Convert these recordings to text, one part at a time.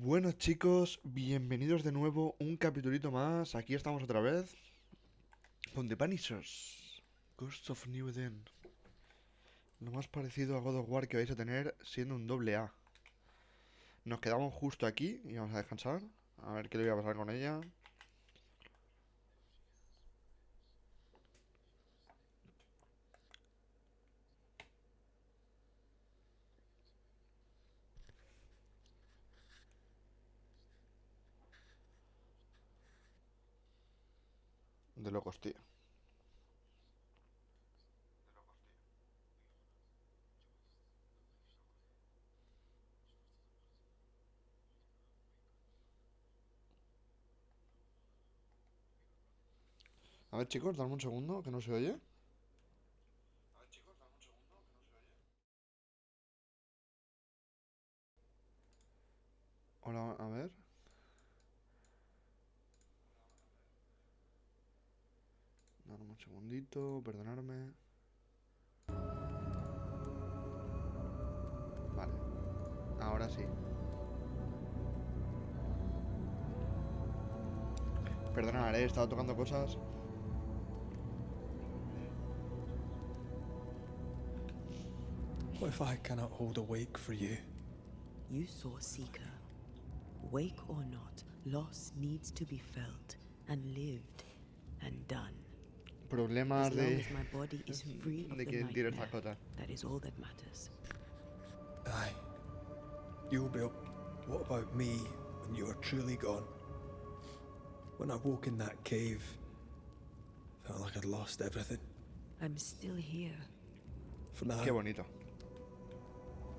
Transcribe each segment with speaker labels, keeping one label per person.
Speaker 1: Bueno chicos, bienvenidos de nuevo, un capitulito más, aquí estamos otra vez con The Banishers, Ghosts of New Eden. Lo más parecido a God of War que vais a tener siendo un doble A. Nos quedamos justo aquí y vamos a descansar, a ver qué le voy a pasar con ella. De locos, tío. A ver chicos, dame un segundo, que no se oye. Hola, a ver. Dame un segundito, perdonadme. Vale, ahora sí. Perdonad, he estado tocando cosas.
Speaker 2: What if I cannot hold a wake for you?
Speaker 3: You saw Seeker. Wake or not, loss needs to be felt and lived and done.
Speaker 1: Problemas
Speaker 3: As long
Speaker 1: de...
Speaker 3: as my body is free of
Speaker 1: de
Speaker 3: the
Speaker 1: quien tire estas
Speaker 3: nightmare,
Speaker 1: cosas.
Speaker 3: that is all that matters.
Speaker 2: Aye. You'll be up. What about me when you are truly gone? When I woke in that cave, felt like I'd lost everything.
Speaker 3: I'm still here.
Speaker 2: For now,
Speaker 1: Qué bonito.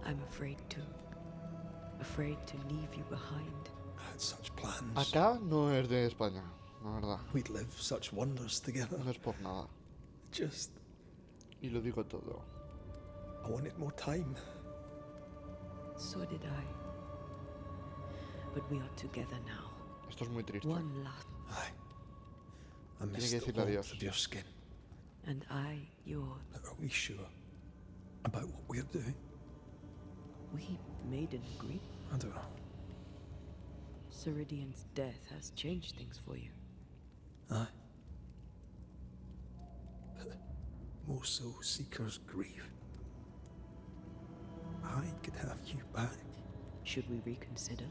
Speaker 3: I'm afraid to. Afraid to leave you behind.
Speaker 2: I had such plans.
Speaker 1: Acá no es de España, la verdad.
Speaker 2: We'd live such wonders together.
Speaker 1: No es por nada.
Speaker 2: Just,
Speaker 1: Y lo digo todo.
Speaker 2: I wanted more time.
Speaker 3: So did I. But we are together now.
Speaker 1: Esto es muy triste.
Speaker 3: One last.
Speaker 2: Aye. I
Speaker 1: Tiene
Speaker 2: missed
Speaker 1: que
Speaker 2: the
Speaker 1: decirle
Speaker 2: warmth
Speaker 1: adiós.
Speaker 2: of your skin.
Speaker 3: And I, yours.
Speaker 2: But are we sure about what we're doing?
Speaker 3: We made an agreement.
Speaker 2: I don't know.
Speaker 3: Ceridian's death has changed things for you.
Speaker 2: Aye. But more so Seeker's grief. I could have you back.
Speaker 3: Should we reconsider?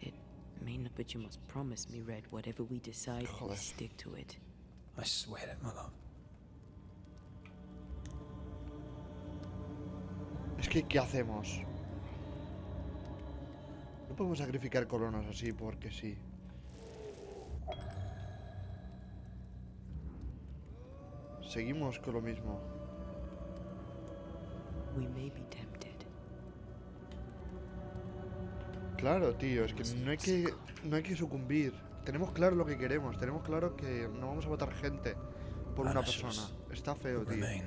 Speaker 3: It may not, but you must promise me, Red, whatever we decide, we'll
Speaker 1: Joder.
Speaker 3: stick to it.
Speaker 2: I swear it, my love.
Speaker 1: Es que, ¿qué hacemos? No podemos sacrificar colonos así porque sí. Seguimos con lo mismo.
Speaker 3: We may be tempted.
Speaker 1: Claro, tío, es que no hay que sucumbir. Tenemos claro lo que queremos, tenemos claro que no vamos a matar gente por una
Speaker 2: Banishers
Speaker 1: persona. Está feo, tío.
Speaker 2: Remain.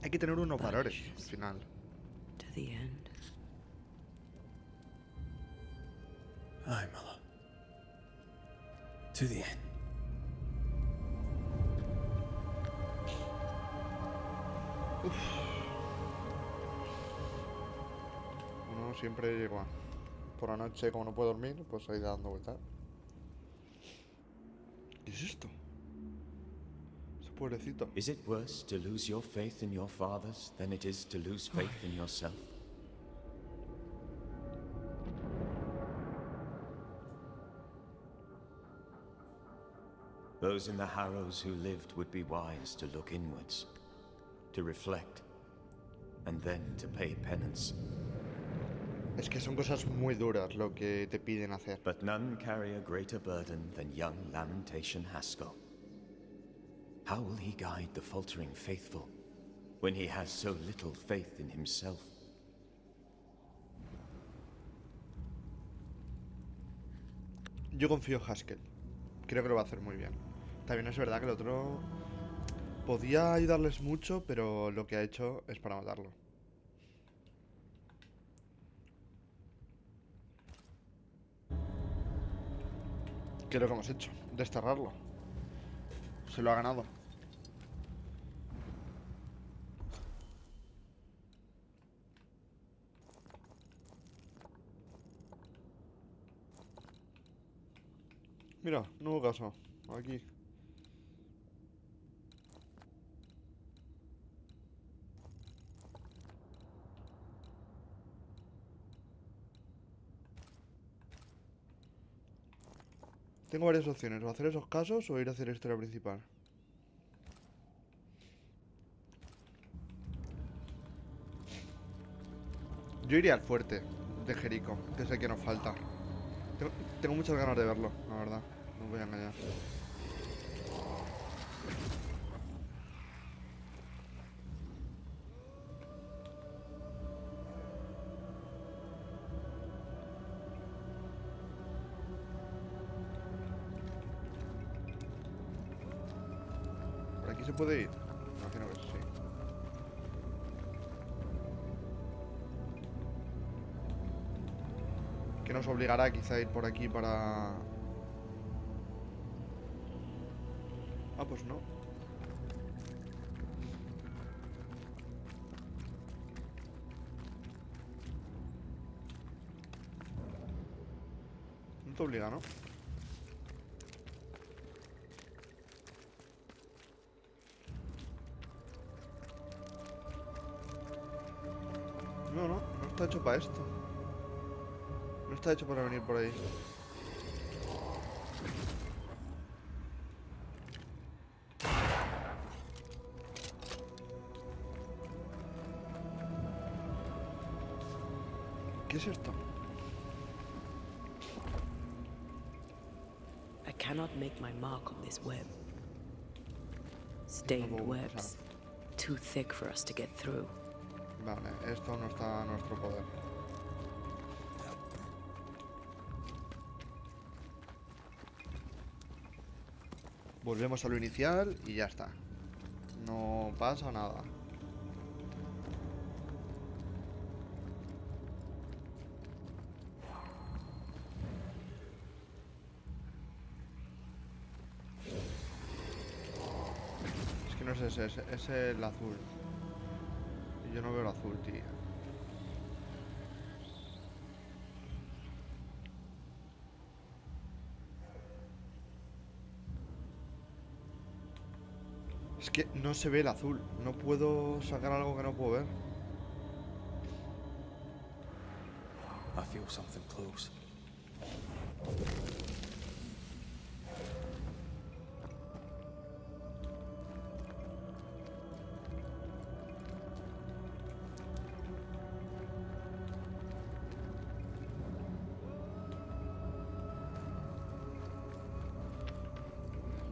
Speaker 1: Hay que tener unos valores al final.
Speaker 3: To the end.
Speaker 2: Aye, my love. To the end.
Speaker 1: Uno siempre llega por la noche, como no puede dormir, pues ahí dando vueltas. ¿Qué es esto? Ese pobrecito.
Speaker 4: Is it worse to lose your faith in your fathers than it is to lose faith in yourself? Those in the Harrows who lived would be wise to look inwards, to reflect, and then to pay penance.
Speaker 1: Es que son cosas muy duras lo que te piden hacer.
Speaker 4: But none carry a greater burden than young Lamentation Haskell. How will he guide the faltering faithful when he has so little faith in himself?
Speaker 1: Yo confío en Haskell. Creo que lo va a hacer muy bien. También es verdad que el otro podía ayudarles mucho, pero lo que ha hecho es para matarlo. ¿Qué es lo que hemos hecho? Desterrarlo. Se lo ha ganado. Mira, nuevo caso. Aquí. Tengo varias opciones. O hacer esos casos o ir a hacer la historia principal. Yo iría al fuerte de Jericho, que es el que nos falta. Tengo, tengo muchas ganas de verlo, la verdad. No os voy a engañar. ¿Por aquí se puede ir? Imagino que sí. Que nos obligará quizá a ir por aquí para... Ah, pues no. No te obliga, ¿no? No, no, no está hecho para esto. No está hecho para venir por ahí. ¿Qué es esto?
Speaker 3: I cannot make my mark on this web. Stained
Speaker 1: puedo
Speaker 3: webs. Too thick for us to get through.
Speaker 1: Vale, esto no está a nuestro poder. Volvemos a lo inicial y ya está. No pasa nada. Es que no es ese, es el azul. Y yo no veo el azul, tío. Es que no se ve el azul. No puedo sacar algo que no puedo ver.
Speaker 2: I feel something close.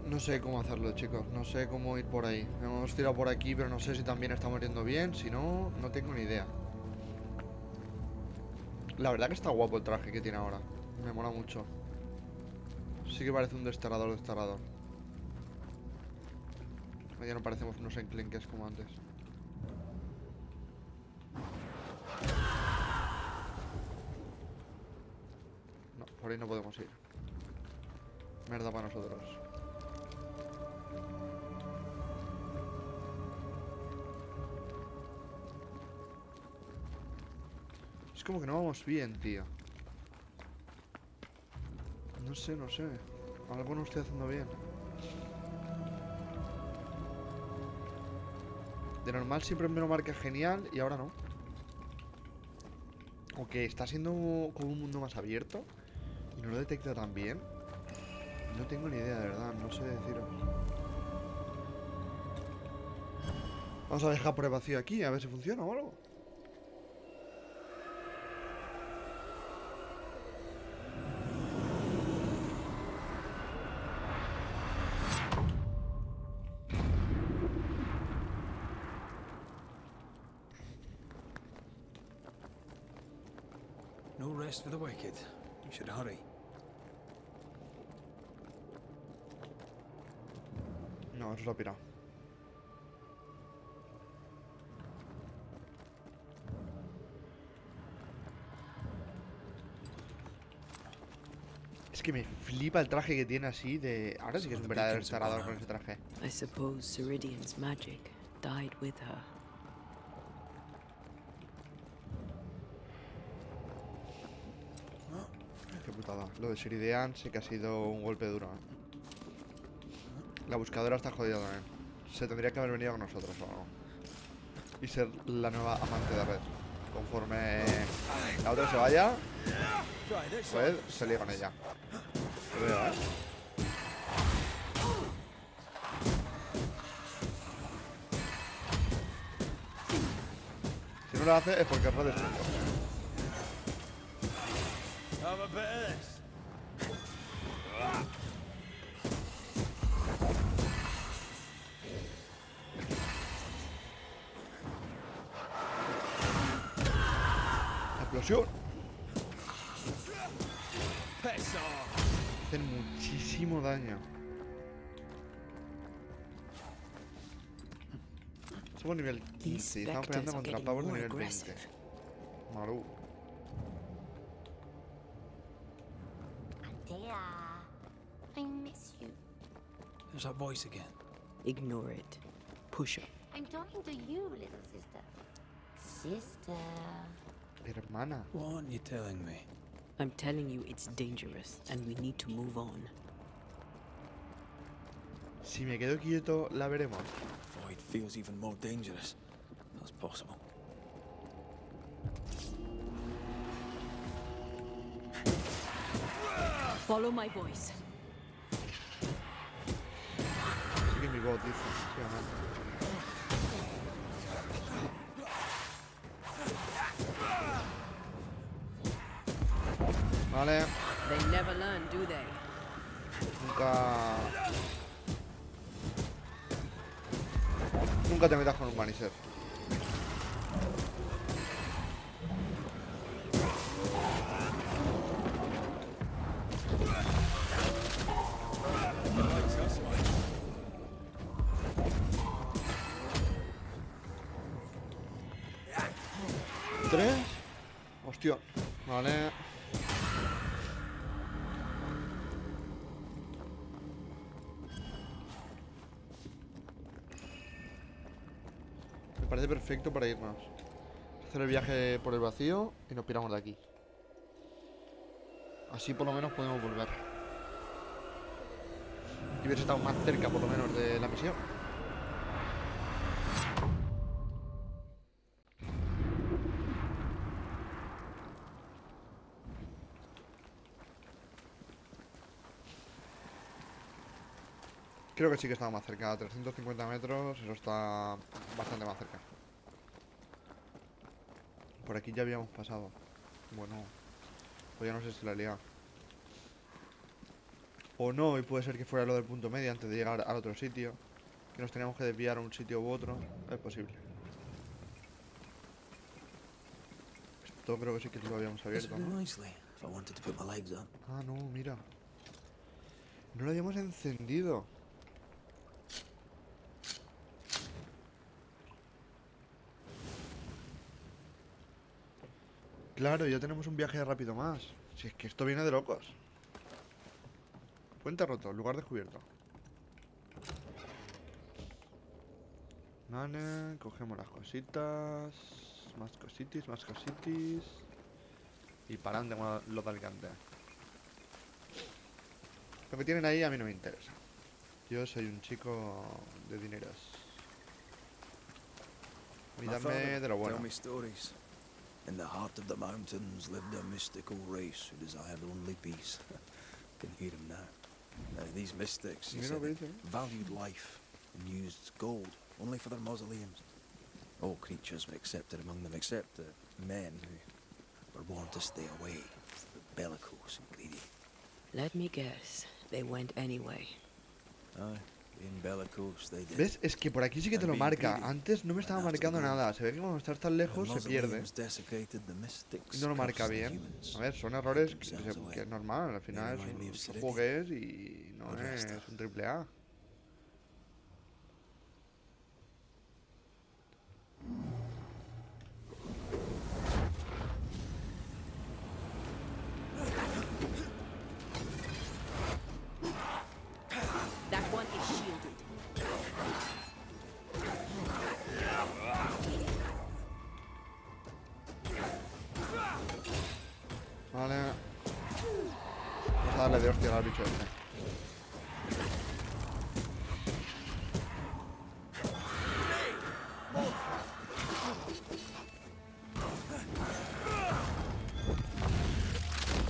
Speaker 1: No sé cómo hacerlo, chicos. No sé cómo ir por ahí. Hemos tirado por aquí, pero no sé si también estamos yendo bien. Si no, no tengo ni idea. La verdad que está guapo el traje que tiene ahora. Me mola mucho. Sí que parece un desterrador, desterrador. Ya no parecemos unos enclenques como antes. No, por ahí no podemos ir. Merda para nosotros. Es como que no vamos bien, tío. No sé, no sé. Algo no estoy haciendo bien. De normal siempre me lo marca genial y ahora no. O que está siendo como un mundo más abierto y no lo detecta tan bien. No tengo ni idea, de verdad. No sé deciros. Vamos a dejar por el vacío aquí, a ver si funciona o algo.
Speaker 2: No rest for the wicked. You should hurry.
Speaker 1: No, eso se ha pirado. Es que me flipa el traje que tiene así de... Ahora sí que es un verdadero instalador con ese traje.
Speaker 3: I suppose Ceridian's magic died with her.
Speaker 1: Qué putada. Lo de Siridean sí que ha sido un golpe duro, ¿eh? La buscadora está jodida también. Se tendría que haber venido con nosotros o algo. Y ser la nueva amante de red. Conforme la otra se vaya, pues se lía con ella. Lo veo, ¿eh? Si no lo hace es porque es red es tonto. ¡Explosión! Hacen muchísimo daño. Somos nivel 15 y estamos peleando contra pavos de nivel 20. Maru.
Speaker 5: Adea, I miss you.
Speaker 2: There's that voice again.
Speaker 3: Ignore it. Push her.
Speaker 5: I'm talking to you, little sister. Sister.
Speaker 1: Hermana.
Speaker 2: What aren't you telling me?
Speaker 3: I'm telling you it's dangerous and we need to move on.
Speaker 1: Si me quedo quieto, la veremos.
Speaker 2: Void feels even more dangerous. That's possible.
Speaker 3: Follow my voice.
Speaker 1: Sigue mi voz, dice. Sí, o no. Vale.
Speaker 3: They never learn, do they?
Speaker 1: Nunca te metas con un Banisher. ¿Tres? Hostia. Vale. Me parece perfecto para irnos. Hacer el viaje por el vacío y nos piramos de aquí. Así por lo menos podemos volver. Y hubiese estado más cerca por lo menos de la misión. Creo que sí que estaba más cerca, a 350 metros, eso está bastante más cerca. Por aquí ya habíamos pasado. Bueno, pues ya no sé si la he liado. O no, y puede ser que fuera lo del punto medio antes de llegar al otro sitio. Que nos teníamos que desviar a un sitio u otro. Es posible. Esto creo que sí que lo habíamos abierto, ¿no? Ah, no, mira. No lo habíamos encendido. Claro, ya tenemos un viaje rápido más. Si es que esto viene de locos. Puente roto, lugar descubierto. Vale, cogemos las cositas. Más cositis, más cositis. Y paran de los de Alicante. Lo que tienen ahí a mí no me interesa. Yo soy un chico de dineros. Y dame de lo bueno.
Speaker 2: In the heart of the mountains lived a mystical race who desired only peace. Can hear him now. Now these mystics, he said, valued life and used gold only for their mausoleums. All creatures were accepted among them except the men who were born to stay away, bellicose and greedy.
Speaker 3: Let me guess. They went anyway.
Speaker 2: Aye, being bellicose, they did.
Speaker 1: ¿Ves? Es que por aquí sí que te lo marca. Antes no me estaba marcando nada. Se ve que cuando estás tan lejos se pierde. Y no lo marca bien. A ver, son errores que es normal. Al final es un juego que es y no es un triple A. de hostia al bicho este.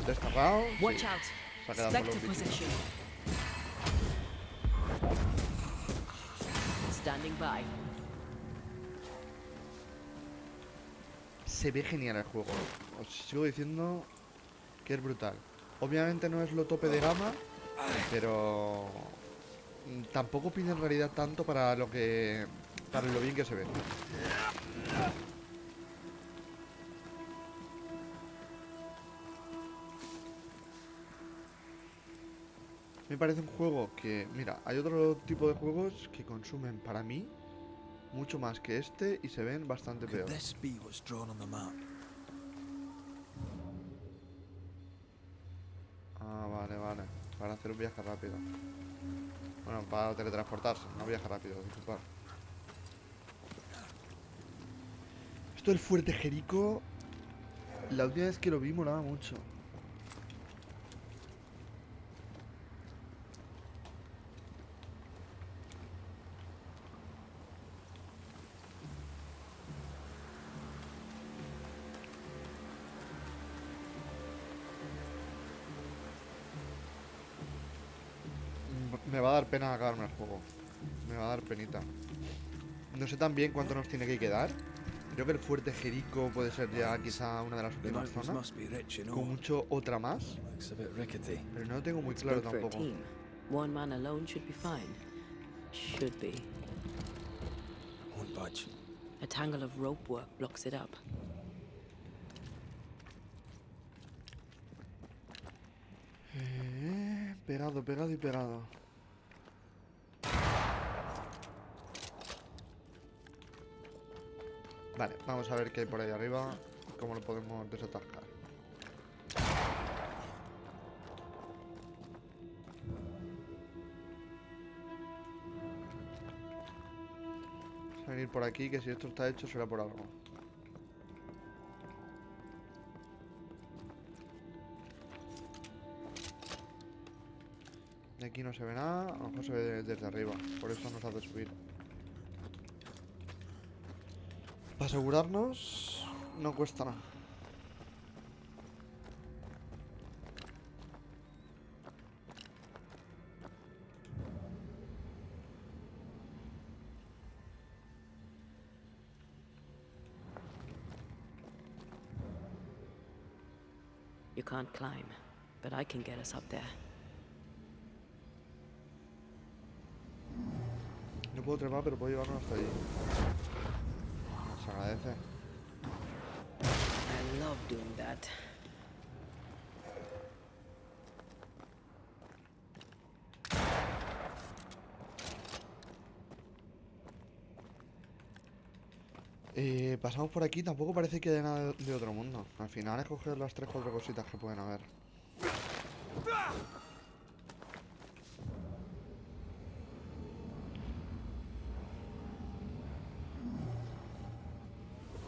Speaker 1: Destapado.
Speaker 3: Watch
Speaker 1: Sí.
Speaker 3: out.
Speaker 1: Se ha quedado por los
Speaker 3: Spectre
Speaker 1: bichos.
Speaker 3: possession. Standing by.
Speaker 1: Se ve genial el juego. Os sigo diciendo que es brutal. Obviamente no es lo tope de gama, pero tampoco pide en realidad tanto para lo bien que se ve. Me parece un juego que, mira, hay otro tipo de juegos que consumen para mí mucho más que este y se ven bastante
Speaker 2: Could
Speaker 1: peor.
Speaker 2: this be what's drawn on the map?
Speaker 1: Ah, vale, vale. Para hacer un viaje rápido. Bueno, para teletransportarse, no viaje rápido, disculpad. Esto del fuerte Jerico, la última vez que lo vi molaba mucho. Me va a dar pena acabarme el juego. Me va a dar penita. No sé tan bien cuánto nos tiene que quedar. Creo que el fuerte Jerico puede ser ya quizá una de las
Speaker 2: The
Speaker 1: últimas
Speaker 2: mountains
Speaker 1: zonas.
Speaker 2: must be rich, you
Speaker 1: Con
Speaker 2: know.
Speaker 1: mucho otra más.
Speaker 2: Looks a bit rickety.
Speaker 1: Pero no lo tengo muy
Speaker 3: It's
Speaker 1: claro
Speaker 3: built for a
Speaker 1: tampoco.
Speaker 3: team. One man alone should be fine. Should be.
Speaker 2: Won't budge.
Speaker 3: A tangle of rope work blocks it up.
Speaker 1: Pegado, pegado y pegado. Vale, vamos a ver qué hay por ahí arriba. Cómo lo podemos desatascar. Vamos a venir por aquí, que si esto está hecho será por algo. De aquí no se ve nada, a lo mejor se ve desde arriba, por eso nos hace subir. Para asegurarnos, no cuesta nada.
Speaker 3: You can't climb, but I can get us up there.
Speaker 1: No puedo trepar, pero puedo llevarnos hasta allí. Se agradece.
Speaker 3: I love doing that.
Speaker 1: Pasamos por aquí, tampoco parece que haya nada de otro mundo. Al final es coger las 3 o 4 cositas que pueden haber.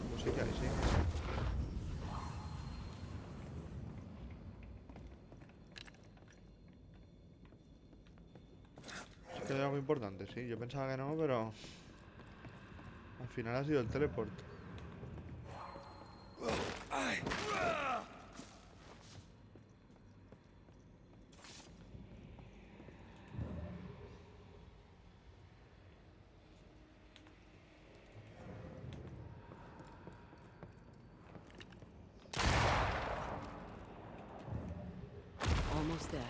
Speaker 1: Pues sí que hay, sí. Sí que hay algo importante, sí. Yo pensaba que no, pero... Al final ha sido el teleport.
Speaker 3: Almost there.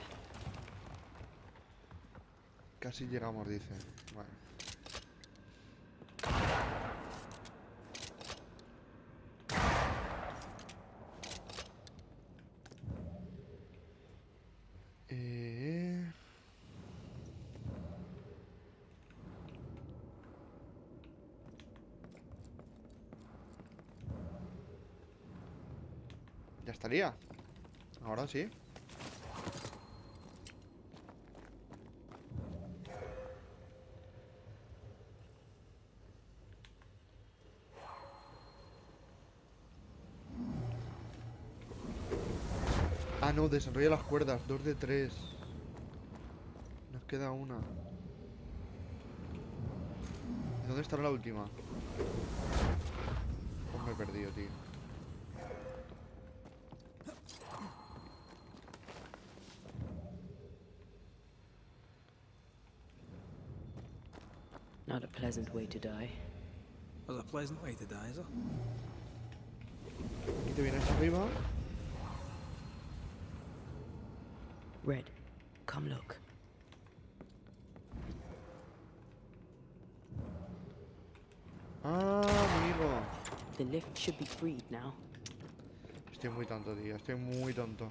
Speaker 1: Casi llegamos, dice. Bueno. Ya estaría. Ahora sí. Ah, no, desarrolla las cuerdas. 2 de 3. Nos queda una. ¿Y dónde estará la última? Pues me he perdido, tío.
Speaker 3: Not a pleasant way to die.
Speaker 2: There's a pleasant way to die, is there?
Speaker 1: Aquí te vienes arriba.
Speaker 3: Red, come look.
Speaker 1: Ah, amigo.
Speaker 3: The lift should be freed now.
Speaker 1: Estoy muy tonto, tío. Estoy muy tonto.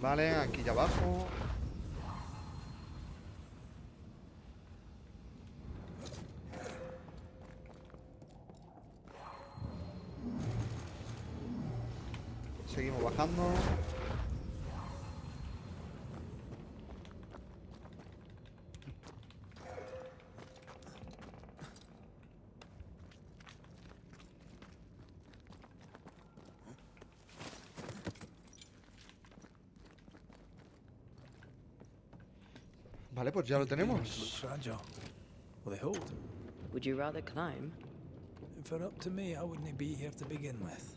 Speaker 1: Vale, aquí ya abajo. Seguimos bajando. Vale, pues ya lo
Speaker 2: These beams look
Speaker 1: tenemos.
Speaker 2: fragile. Will they hold?
Speaker 3: Would you rather climb?
Speaker 2: If it were up to me, I wouldn't be here to begin with.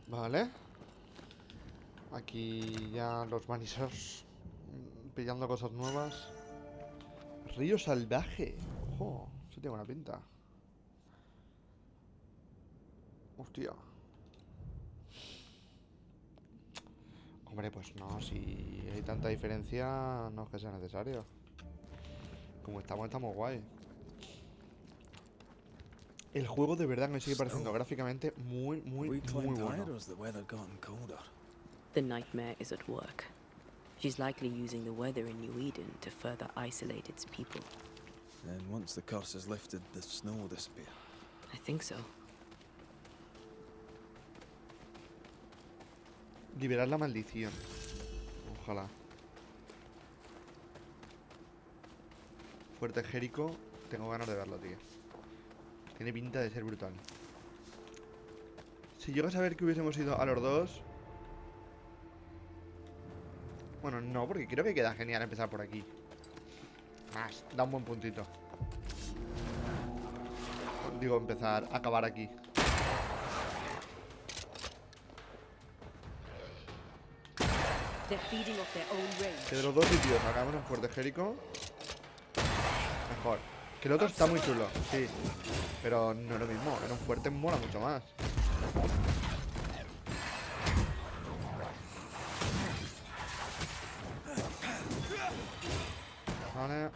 Speaker 1: Vale. Aquí ya los Banishers pillando cosas nuevas. Río salvaje. Ojo, eso tiene buena pinta. Hostia. Hombre, pues no, si hay tanta diferencia, no es que sea necesario. Como estamos, estamos guay. El juego de verdad me sigue pareciendo gráficamente muy,
Speaker 2: Have
Speaker 1: muy,
Speaker 2: we
Speaker 1: muy
Speaker 2: climbed higher,
Speaker 1: bueno.
Speaker 2: or has the weather gotten colder?
Speaker 3: The nightmare is at work. She's likely using the weather in New Eden to further isolate its people.
Speaker 2: And once the curse is lifted, the snow will disappear.
Speaker 3: I think so.
Speaker 1: Liberar la maldición. Ojalá. Fuerte Jericho. Tengo ganas de verlo, tío. Tiene pinta de ser brutal. Si llego a saber que hubiésemos ido a los dos... Bueno, no, porque creo que queda genial empezar por aquí. Más, da un buen puntito. Digo, empezar, acabar aquí.
Speaker 3: They're feeding off their own rage.
Speaker 1: Que de los dos sitios acabamos en Fuerte Jericho. Mejor. Que el otro está muy chulo, sí. Pero no es lo mismo. En un fuerte mola mucho más. Vale.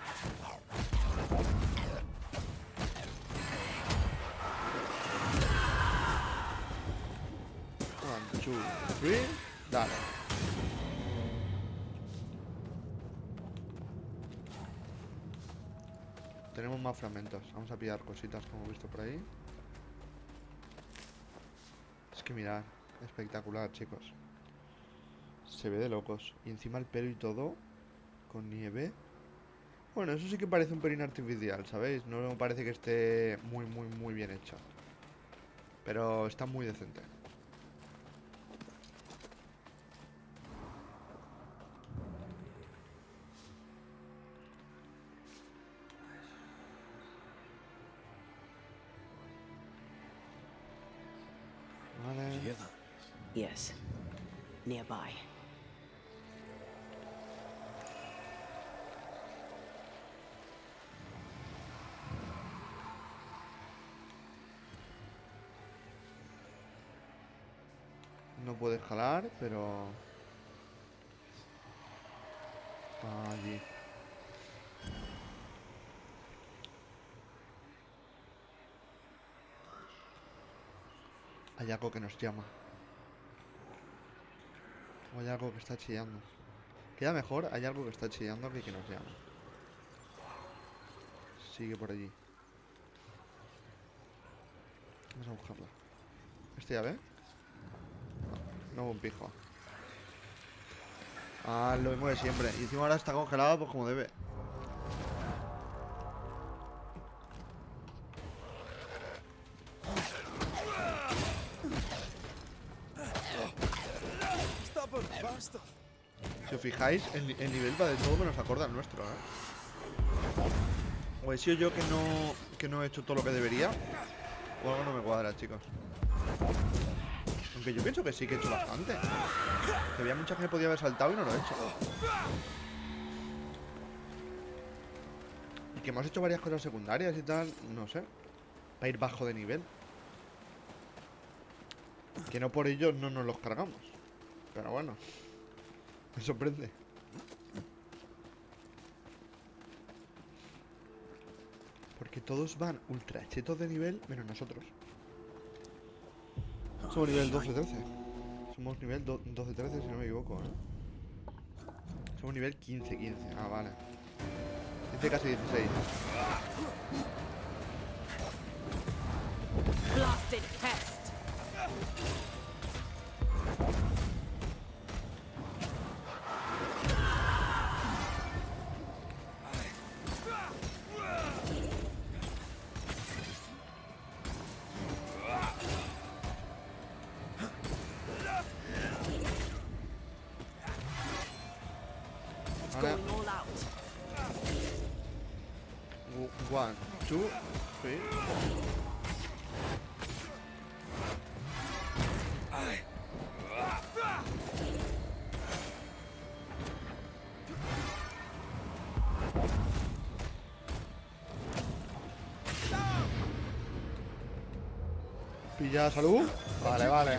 Speaker 1: 1, 2, 3. Dale. Tenemos más fragmentos. Vamos a pillar cositas como he visto por ahí. Es que mirad, espectacular, chicos. Se ve de locos. Y encima el pelo y todo con nieve. Bueno, eso sí que parece un pelín artificial, ¿sabéis? No me parece que esté muy, muy, muy bien hecho. Pero está muy decente.
Speaker 2: Did you
Speaker 1: Vale.
Speaker 2: hear that?
Speaker 3: Yes. Nearby.
Speaker 1: No puedes jalar, pero... Está allí. Hay algo que nos llama. O hay algo que está chillando. Queda mejor, hay algo que está chillando que nos llama. Sigue por allí. Vamos a buscarla. ¿Este ya ve? No hubo un pijo. Ah, lo mismo de siempre. Y encima ahora está congelada pues como debe. Si os fijáis, el nivel va de todo menos acorde al nuestro, ¿eh? O he sido yo que no he hecho todo lo que debería, o algo no me cuadra, chicos. Aunque yo pienso que sí que he hecho bastante. Que había mucha gente que podía haber saltado y no lo he hecho. Y que hemos hecho varias cosas secundarias y tal, no sé. Para ir bajo de nivel. Que no por ello no nos los cargamos. Pero bueno, me sorprende. Porque todos van ultra chetos de nivel, menos nosotros. Somos nivel 12-13. Somos nivel 12-13 si no me equivoco, ¿eh? Somos nivel 15-15. Ah, vale. Dice casi 16.
Speaker 3: Blasted pest! It's
Speaker 1: Vale.
Speaker 3: going all out.
Speaker 1: 1, 2, 3. Pilla salud. Vale, vale.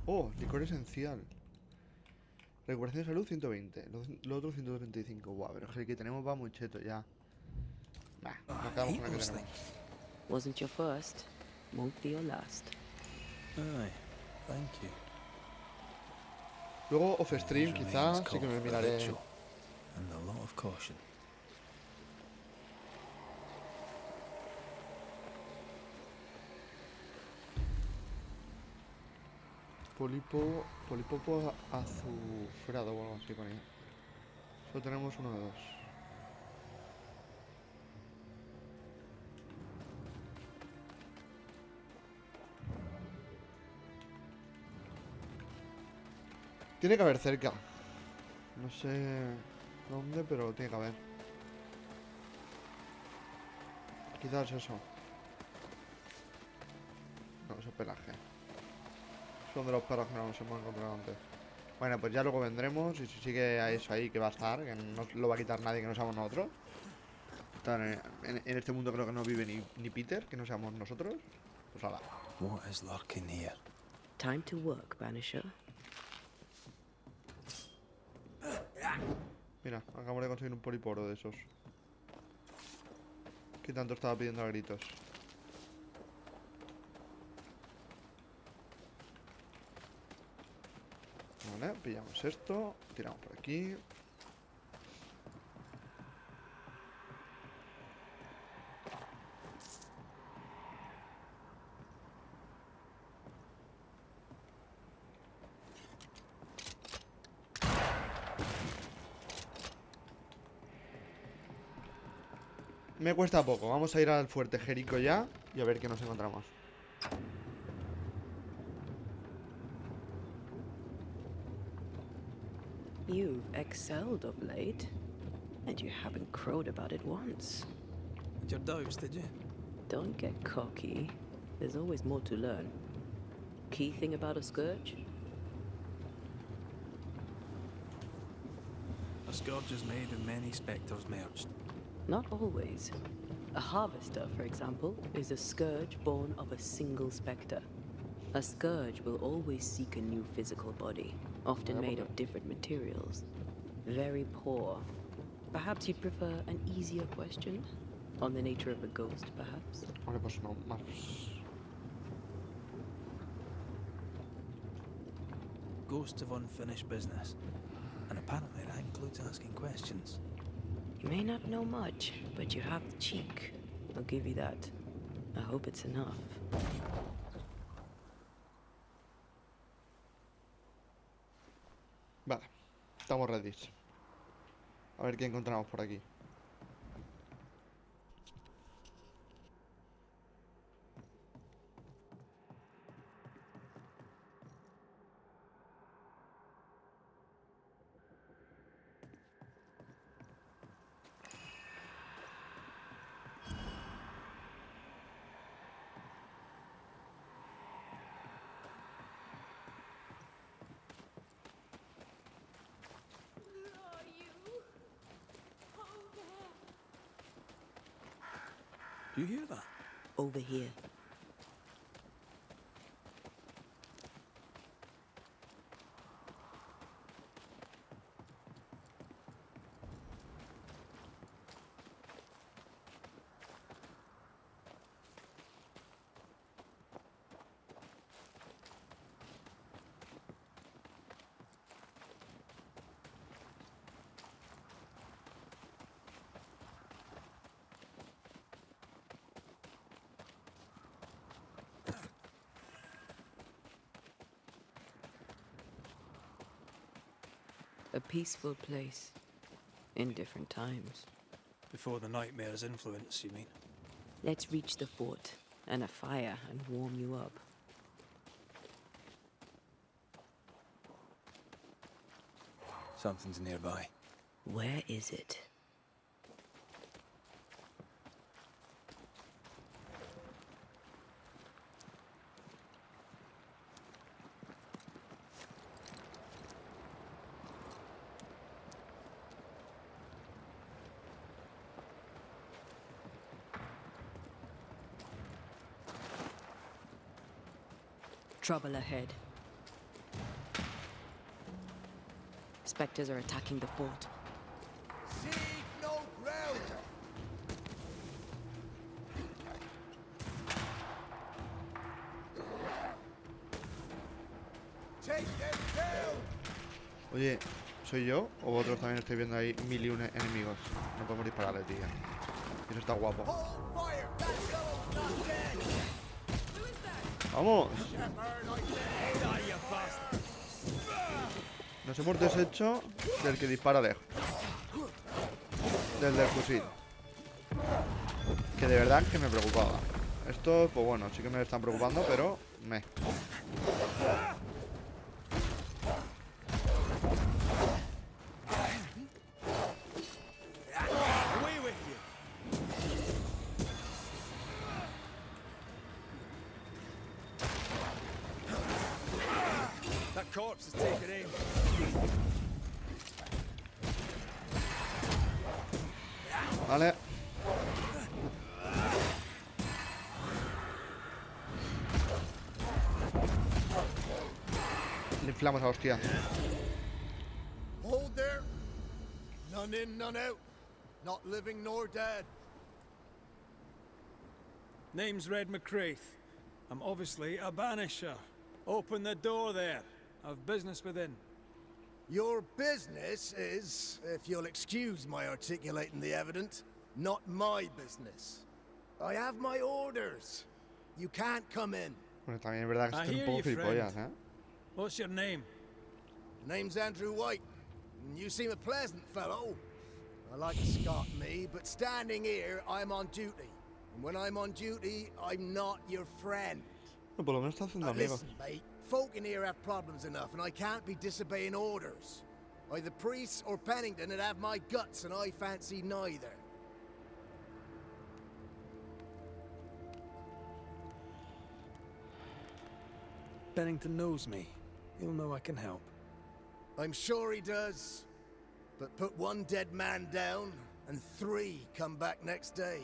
Speaker 1: Oh, licor esencial. Recuperación de salud 120. Lo otro 135. Guau, pero es que el que tenemos va muy cheto ya. Nah, nos quedamos con el que tenemos.
Speaker 3: Wasn't your first, won't be your last.
Speaker 2: Aye, thank you.
Speaker 1: Luego off stream
Speaker 2: These
Speaker 1: quizás
Speaker 2: remains
Speaker 1: sí que
Speaker 2: call
Speaker 1: me
Speaker 2: for a
Speaker 1: miraré.
Speaker 2: ritual and a lot of caution.
Speaker 1: Polipopo azufrado o algo así con ella. Solo tenemos uno de dos. Tiene que haber cerca. No sé dónde, pero tiene que haber. Quizás eso. No, eso es pelaje. Son de los perros que no nos hemos encontrado antes. Bueno, pues ya luego vendremos. Y si sigue a eso ahí que va a estar, que no lo va a quitar nadie que no seamos nosotros. En este mundo creo que no vive ni Peter, que no seamos nosotros. Pues hala.
Speaker 2: What is lurking here?
Speaker 3: Time to work, Banisher.
Speaker 1: Mira, acabamos de conseguir un poliporo de esos. Que tanto estaba pidiendo a gritos. Vale, pillamos esto. Tiramos por aquí. Me cuesta poco. Vamos a ir al fuerte Jerico ya y a ver qué nos encontramos.
Speaker 3: You've excelled of late, and you haven't crowed about it once.
Speaker 2: Your doubts, did you?
Speaker 3: Don't get cocky. There's always more to learn. Key thing about a scourge?
Speaker 2: A scourge is made of many spectres merged.
Speaker 3: Not always. A harvester, for example, is a scourge born of a single spectre. A scourge will always seek a new physical body, often made of different materials. Very poor. Perhaps you'd prefer an easier question? On the nature of a ghost, perhaps?
Speaker 1: Vale, pues no, más.
Speaker 2: Ghosts of unfinished business. And apparently that includes asking questions.
Speaker 3: You may not know much, but you have the cheek. I'll give you that. I hope it's enough.
Speaker 1: Vale, estamos ready. A ver qué encontramos por aquí.
Speaker 2: Do you hear that?
Speaker 3: Over here. A peaceful place. In different times.
Speaker 2: Before the nightmare's influence, you mean?
Speaker 3: Let's reach the fort and a fire and warm you up.
Speaker 2: Something's nearby.
Speaker 3: Where is it? Trouble ahead. Spectres are attacking the fort.
Speaker 6: Seek no ground! Take them down!
Speaker 1: Oye, ¿soy yo? ¿O vosotros también estáis viendo ahí mil y un enemigos? No podemos dispararle, tío. Eso está guapo.
Speaker 6: Hold fire! That fellow's not dead!
Speaker 1: ¡Vamos!
Speaker 6: Shepherd, I said, die, you bastard!
Speaker 1: Nos hemos deshecho del que dispara lejos. Del fusil. Que de verdad que me preocupaba. Esto, pues bueno, sí que me están preocupando, pero...
Speaker 6: Away with you! That corpse is taking aim.
Speaker 1: Vale. Le inflamos a hostia.
Speaker 6: Hold there. None in, none out. Not living nor dead.
Speaker 7: Name's Red McCraith. I'm obviously a banisher. Open the door there. I've business within.
Speaker 6: Your business is, if you'll excuse my articulating the evident, not my business. I have my orders. You can't come in.
Speaker 1: Bueno, también es verdad que
Speaker 7: I
Speaker 1: estoy un
Speaker 7: hear
Speaker 1: poco
Speaker 7: you,
Speaker 1: gilipollas,
Speaker 7: friend.
Speaker 1: ¿eh?
Speaker 7: What's your name?
Speaker 6: The name's Andrew White. And you seem a pleasant fellow. I like a Scot, me, but standing here, I'm on duty. And when I'm on duty, I'm not your friend.
Speaker 1: No, por lo menos está haciendo amigos.
Speaker 6: Listen, mate. Folk in here have problems enough, and I can't be disobeying orders. Either Priest or Pennington would have my guts, and I fancy neither.
Speaker 2: Bennington knows me. He'll know I can help.
Speaker 6: I'm sure he does. But put one dead man down, and 3 come back next day.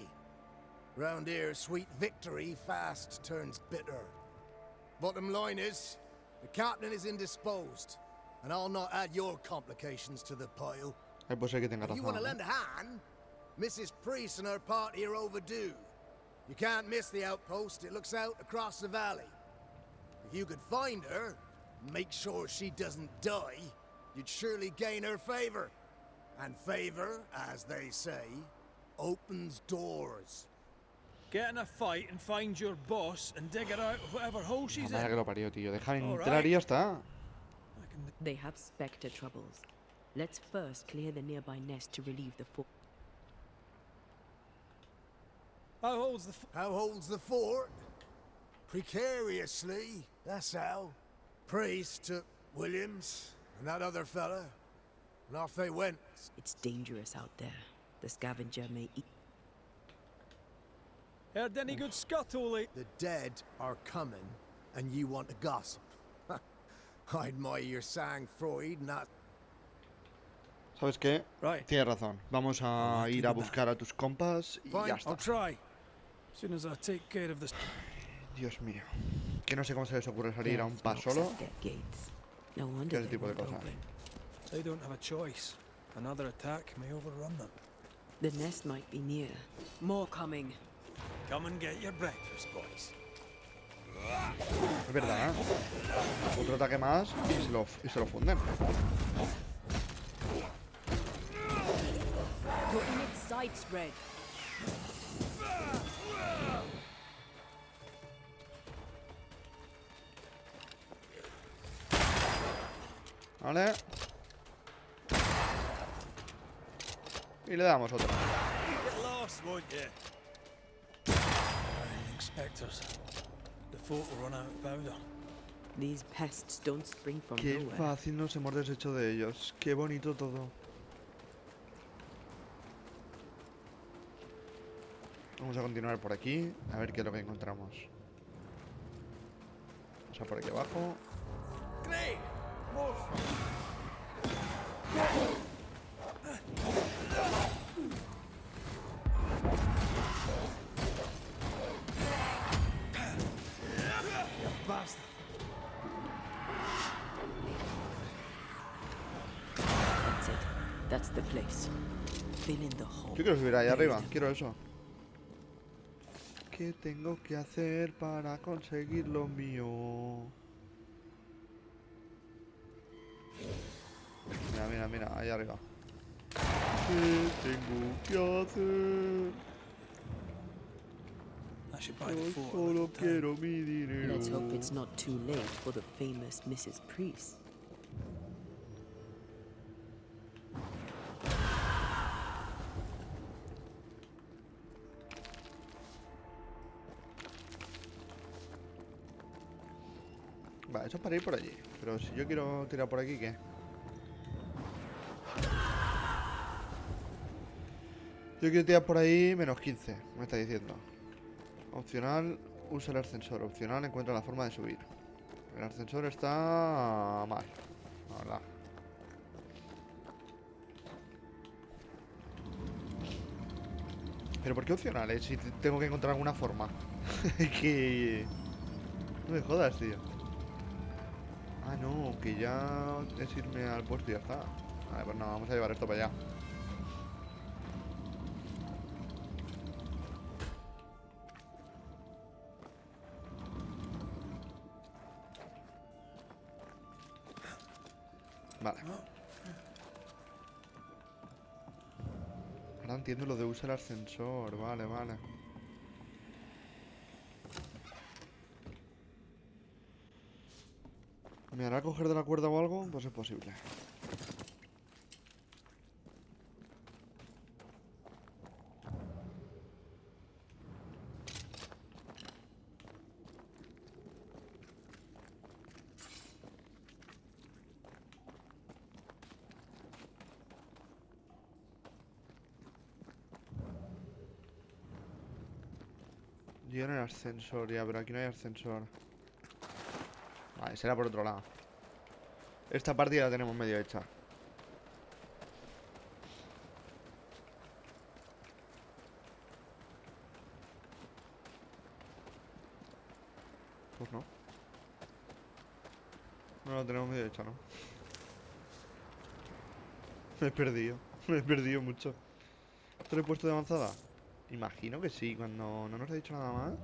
Speaker 6: Round here, sweet victory fast turns bitter. Bottom line is, the captain is indisposed, and I'll not add your complications to the pile.
Speaker 1: Puede ser que tenga
Speaker 6: If you
Speaker 1: razón.
Speaker 6: want to lend a hand, Mrs. Priest and her party are overdue. You can't miss the outpost. It looks out across the valley. If you could find her, make sure she doesn't die, you'd surely gain her favor. And favor, as they say, opens doors.
Speaker 7: Get in a fight and find your boss and dig her out of whatever hole
Speaker 1: La
Speaker 7: she's
Speaker 1: madre que
Speaker 7: in.
Speaker 1: lo parió, tío. Déjame
Speaker 7: All
Speaker 1: entrar y ya está.
Speaker 7: I can...
Speaker 3: They have specter troubles. Let's first clear the nearby nest to relieve the fort.
Speaker 7: How holds the...
Speaker 6: How holds the fort? Precariously, that's how. Priest took Williams and that other fella, and off they went.
Speaker 3: It's dangerous out there. The scavenger may eat.
Speaker 7: Heard any good scuttle lately?
Speaker 6: The dead are coming, and you want to gossip. I admire your sang-froid, not...
Speaker 1: ¿Sabes qué?
Speaker 7: Right.
Speaker 1: Tienes razón. Vamos a ir a buscar a tus compas y ya
Speaker 7: I'll
Speaker 1: está.
Speaker 7: try. As soon as I take care of this...
Speaker 1: Dios mío. Que no sé cómo se les ocurre salir a un
Speaker 3: Death
Speaker 1: pas
Speaker 3: knocks
Speaker 1: solo.
Speaker 3: at their gates. No
Speaker 1: Que
Speaker 3: wonder
Speaker 1: ese
Speaker 3: they
Speaker 1: tipo de
Speaker 3: won't
Speaker 1: cosas.
Speaker 3: open.
Speaker 7: They don't have a choice. Another attack may overrun them.
Speaker 3: The nest might be near. More coming.
Speaker 7: Come and get your breakfast, boys.
Speaker 1: Es verdad, ¿eh? Otro ataque más y se lo funden.
Speaker 3: You're in its sights, Red.
Speaker 1: Vale. Y le damos otro.
Speaker 7: Get lost, won't you? Finding spectres. The fort will run out of powder.
Speaker 3: These pests don't spring from
Speaker 1: Qué
Speaker 3: nowhere.
Speaker 1: fácil nos hemos deshecho de ellos. Qué bonito todo. Vamos a continuar por aquí. A ver qué es lo que encontramos. Vamos a por aquí abajo.
Speaker 6: Great! More
Speaker 7: Bastard.
Speaker 3: That's it. That's the place. Fill in the hole.
Speaker 1: Yo quiero subir ahí
Speaker 3: Bury
Speaker 1: arriba.
Speaker 3: them.
Speaker 1: Quiero eso. ¿Qué tengo que hacer para conseguir lo mío? Mira, mira, mira. Ahí arriba. ¿Qué tengo que hacer?
Speaker 7: I should buy the
Speaker 1: Yo
Speaker 7: fort a
Speaker 1: solo
Speaker 7: little time.
Speaker 1: quiero mi dinero.
Speaker 3: Let's hope it's not too late for the famous Mrs. Priest.
Speaker 1: Vale, eso es para ir por allí. Pero si yo quiero tirar por aquí, ¿qué? Yo quiero tirar por ahí menos 15, me está diciendo. Opcional, usa el ascensor. Opcional, encuentra la forma de subir. El ascensor está mal, la verdad. Pero ¿por qué opcional, si tengo que encontrar alguna forma? Que... No me jodas, tío. Ah, no, que ya es irme al puesto y ya está. Vale, pues no, vamos a llevar esto para allá. Vale. Ahora entiendo lo de usar el ascensor. Vale, vale. ¿Me hará coger de la cuerda o algo? Pues es posible. Yo en el ascensor, ya, pero aquí no hay ascensor. Vale, será por otro lado. Esta partida la tenemos medio hecha. Pues no. No la tenemos medio hecha, ¿no? Me he perdido. Me he perdido mucho. ¿Esto lo he puesto de avanzada? Imagino que sí, cuando no nos ha dicho nada más.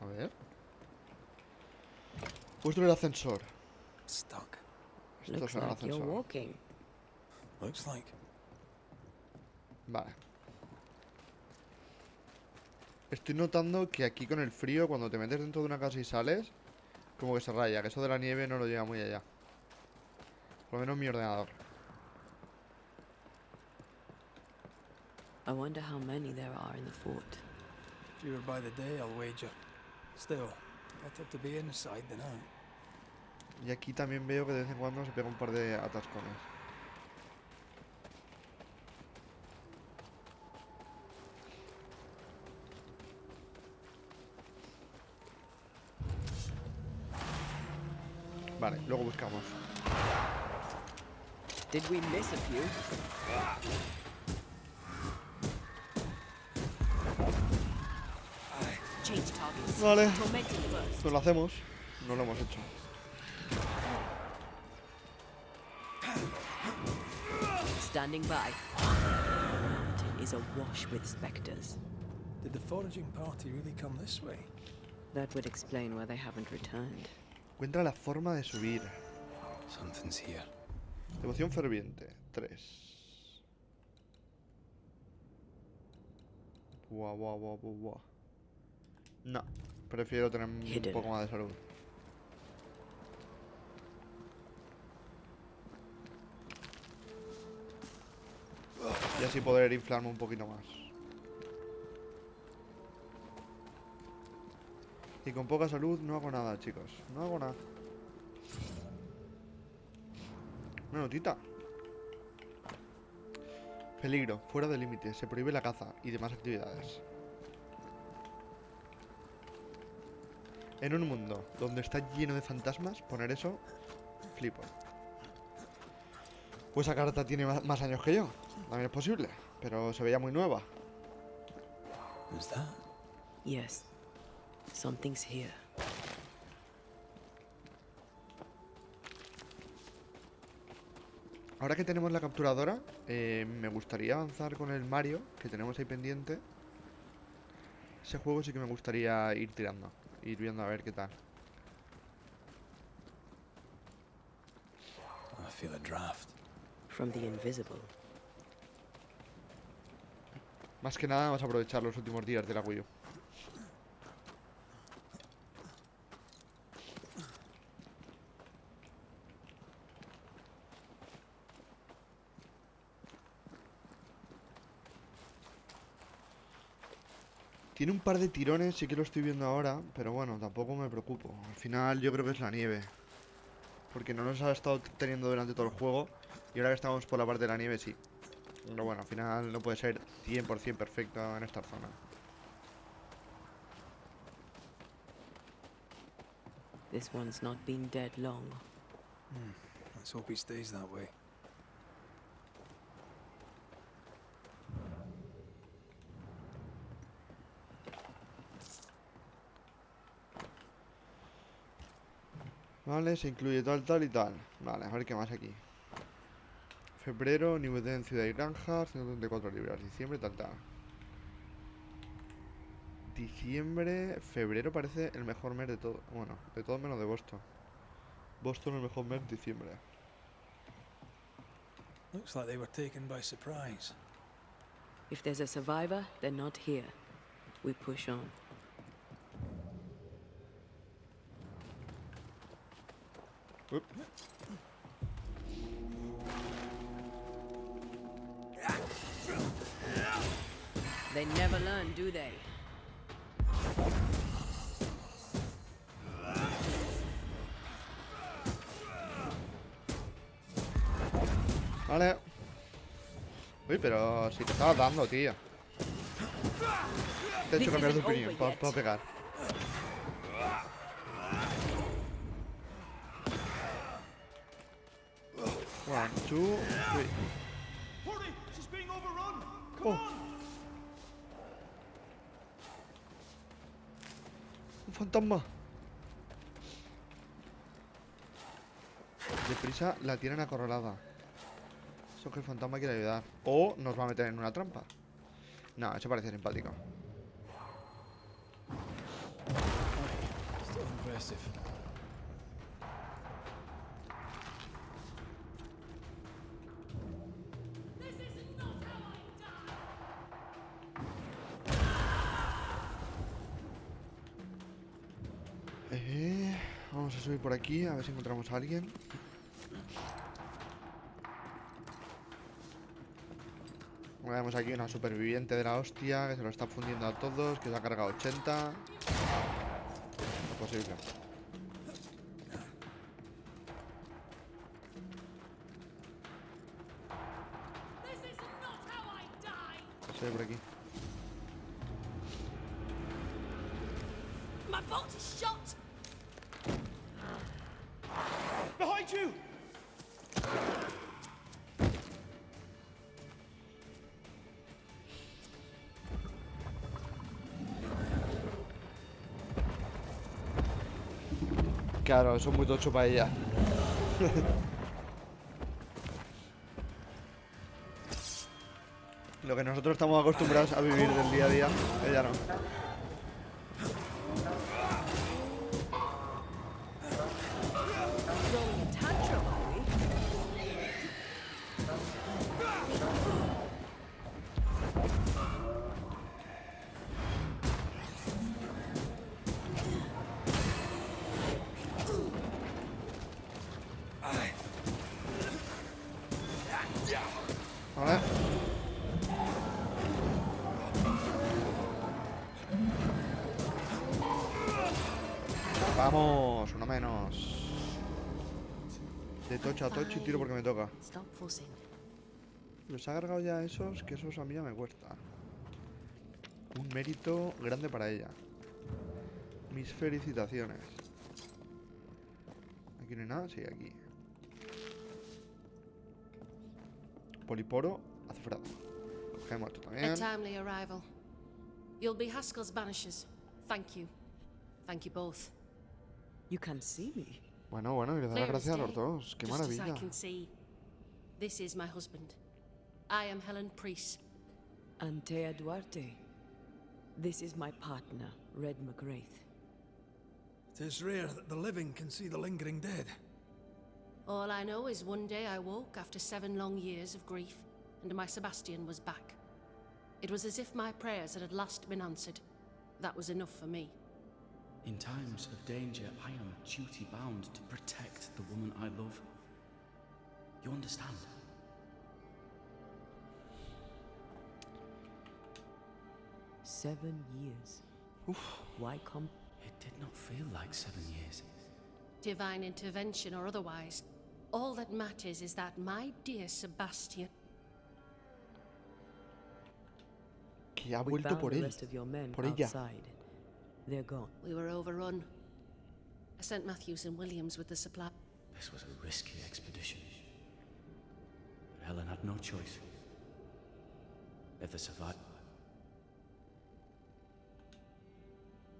Speaker 1: A ver. Puesto en el ascensor.
Speaker 2: Stuck.
Speaker 1: Esto
Speaker 3: Looks
Speaker 1: será el
Speaker 3: like you're
Speaker 1: ascensor.
Speaker 3: walking.
Speaker 2: Looks like.
Speaker 1: Vale. Estoy notando que aquí con el frío, cuando te metes dentro de una casa y sales, como que se raya, que eso de la nieve no lo llega muy allá. Por lo menos mi ordenador.
Speaker 3: I wonder how many there are in the fort.
Speaker 7: Fewer by the day, I'll wager. Still, better to be inside than out.
Speaker 1: Y aquí también veo que de vez en cuando se pega un par de atascones. Vale, luego buscamos.
Speaker 3: Did we miss a few? Change targets.
Speaker 1: Vale,
Speaker 3: Tormenting burst.
Speaker 1: esto lo hacemos. No lo hemos hecho.
Speaker 3: Standing by. The mountain is awash with specters.
Speaker 7: Did the foraging party really come this way?
Speaker 3: That would explain why they haven't returned.
Speaker 1: Encuentra la forma de subir.
Speaker 2: Something's here.
Speaker 1: Devoción ferviente. 3. Buah, buah, buah, buah, buah. No, prefiero tener un
Speaker 3: Hidden.
Speaker 1: poco más de salud. Y así poder inflarme un poquito más. Y con poca salud no hago nada, chicos. No hago nada. Una notita. Peligro, fuera de límite. Se prohíbe la caza y demás actividades. En un mundo donde está lleno de fantasmas, poner eso, flipo. Pues esa carta tiene más años que yo. También es posible, pero se veía muy nueva.
Speaker 2: Who's that?
Speaker 3: Yes. Something's here.
Speaker 1: Ahora que tenemos la capturadora, me gustaría avanzar con el Mario, que tenemos ahí pendiente. Ese juego sí que me gustaría ir tirando, ir viendo a ver qué tal.
Speaker 2: I feel a draft.
Speaker 3: From the invisible.
Speaker 1: Más que nada vamos a aprovechar los últimos días de la Wii U. Tiene un par de tirones, sí que lo estoy viendo ahora, pero bueno, tampoco me preocupo. Al final yo creo que es la nieve. Porque no nos ha estado teniendo durante todo el juego. Y ahora que estamos por la parte de la nieve, sí. Pero bueno, al final no puede ser 100% perfecto en esta zona.
Speaker 3: This one's not been dead long.
Speaker 7: Let's hope he stays that way.
Speaker 1: Vale, se incluye tal, tal y tal. Vale, a ver qué más aquí. Febrero, nivel de ciudad y granja, 134 libras. Diciembre, tal, tal. Diciembre, febrero parece el mejor mes de todo. Bueno, de todo menos de Boston. Boston el mejor mes, diciembre.
Speaker 7: Looks like they were taken by surprise.
Speaker 3: If there's a survivor, they're not here. We push on.
Speaker 1: Up.
Speaker 3: They never learn, do they?
Speaker 1: Vale. Uy, pero si te estabas dando, tío. Te he hecho cambiar de opinión. Puedo pegar. One, two, three.
Speaker 8: Hurry! She's being overrun! Come
Speaker 1: Oh.
Speaker 8: on!
Speaker 1: Un fantasma. deprisa la tienen acorralada. Eso que el fantasma quiere ayudar. O nos va a meter en una trampa. No, eso parece simpático.
Speaker 2: Still impressive.
Speaker 1: Vamos a subir por aquí a ver si encontramos a alguien. Vemos aquí una superviviente de la hostia que se lo está fundiendo a todos, que se ha cargado 80. Imposible. Se ve por aquí.
Speaker 5: My bolt is shot!
Speaker 8: Behind you!
Speaker 1: Claro, eso es muy tocho para ella. Lo que nosotros estamos acostumbrados a vivir del día a día, ella no.
Speaker 3: Throwing a tantrum, are we?
Speaker 1: Vale. Vamos, uno menos. De tocho a tocho y tiro porque me toca.
Speaker 3: Stop fussing.
Speaker 1: Los ha cargado ya esos, que esos a mí ya me cuesta. Un mérito grande para ella. Mis felicitaciones. ¿Aquí no hay nada? Sí, aquí. Poliporo azufrado. Cogemos esto
Speaker 9: A
Speaker 1: también.
Speaker 9: timely arrival. You'll be Haskell's Banishers. Thank you. Thank you both.
Speaker 3: You can see me.
Speaker 1: Bueno, y le doy las
Speaker 9: Clear as
Speaker 1: gracias a los
Speaker 9: day,
Speaker 1: dos. Qué
Speaker 9: just as I
Speaker 1: maravilla.
Speaker 9: can see. This is my husband. I am Helen Priest.
Speaker 3: Antea Duarte. This is my partner, Red McGrath.
Speaker 2: It is rare that the living can see the lingering dead.
Speaker 9: All I know is one day I woke after 7 long years of grief, and my Sebastian was back. It was as if my prayers had at last been answered. That was enough for me.
Speaker 10: In times of danger, I am duty-bound to protect the woman I love. You understand?
Speaker 3: Seven years. Why come?
Speaker 10: It did not feel like 7 years.
Speaker 9: Divine intervention or otherwise, all that matters is that my dear Sebastian...
Speaker 1: Que ha
Speaker 3: We
Speaker 1: vuelto
Speaker 3: found
Speaker 1: por
Speaker 3: the
Speaker 1: él.
Speaker 3: rest of your men
Speaker 1: Por ella.
Speaker 3: outside. They're gone.
Speaker 9: We were overrun. I sent Matthews and Williams with the supply.
Speaker 10: This was a risky expedition. But Helen had no choice. If they survived...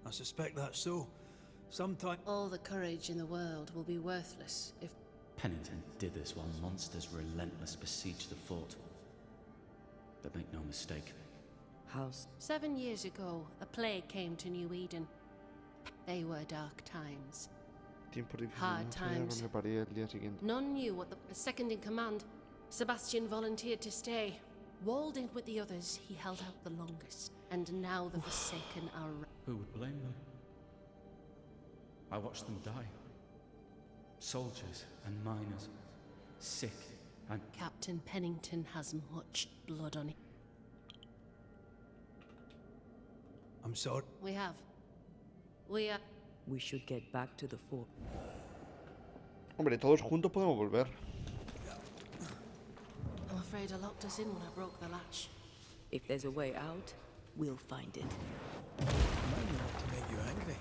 Speaker 2: I suspect that's so. Sometime.
Speaker 9: All the courage in the world will be worthless if...
Speaker 10: Pennington did this while monsters relentless besieged the fort. But make no mistake,
Speaker 3: House.
Speaker 9: 7 years ago, a plague came to New Eden. They were dark times.
Speaker 1: Tiempo difícil.
Speaker 9: Hard
Speaker 1: No sabía
Speaker 9: times.
Speaker 1: dónde paría el día siguiente.
Speaker 9: None knew what the second in command. Sebastian volunteered to stay. Walled in with the others, he held out the longest. And now the Forsaken are...
Speaker 10: who would blame them? I watched them die. Soldiers and miners, sick and...
Speaker 9: Captain Pennington has much blood on it.
Speaker 2: I'm sorry.
Speaker 9: We have. We are...
Speaker 3: We should get back to the fort.
Speaker 1: Hombre, todos juntos podemos volver.
Speaker 9: I'm afraid I locked us in when I broke the latch.
Speaker 3: If there's a way out, we'll find it.
Speaker 2: Might enough to make you angry.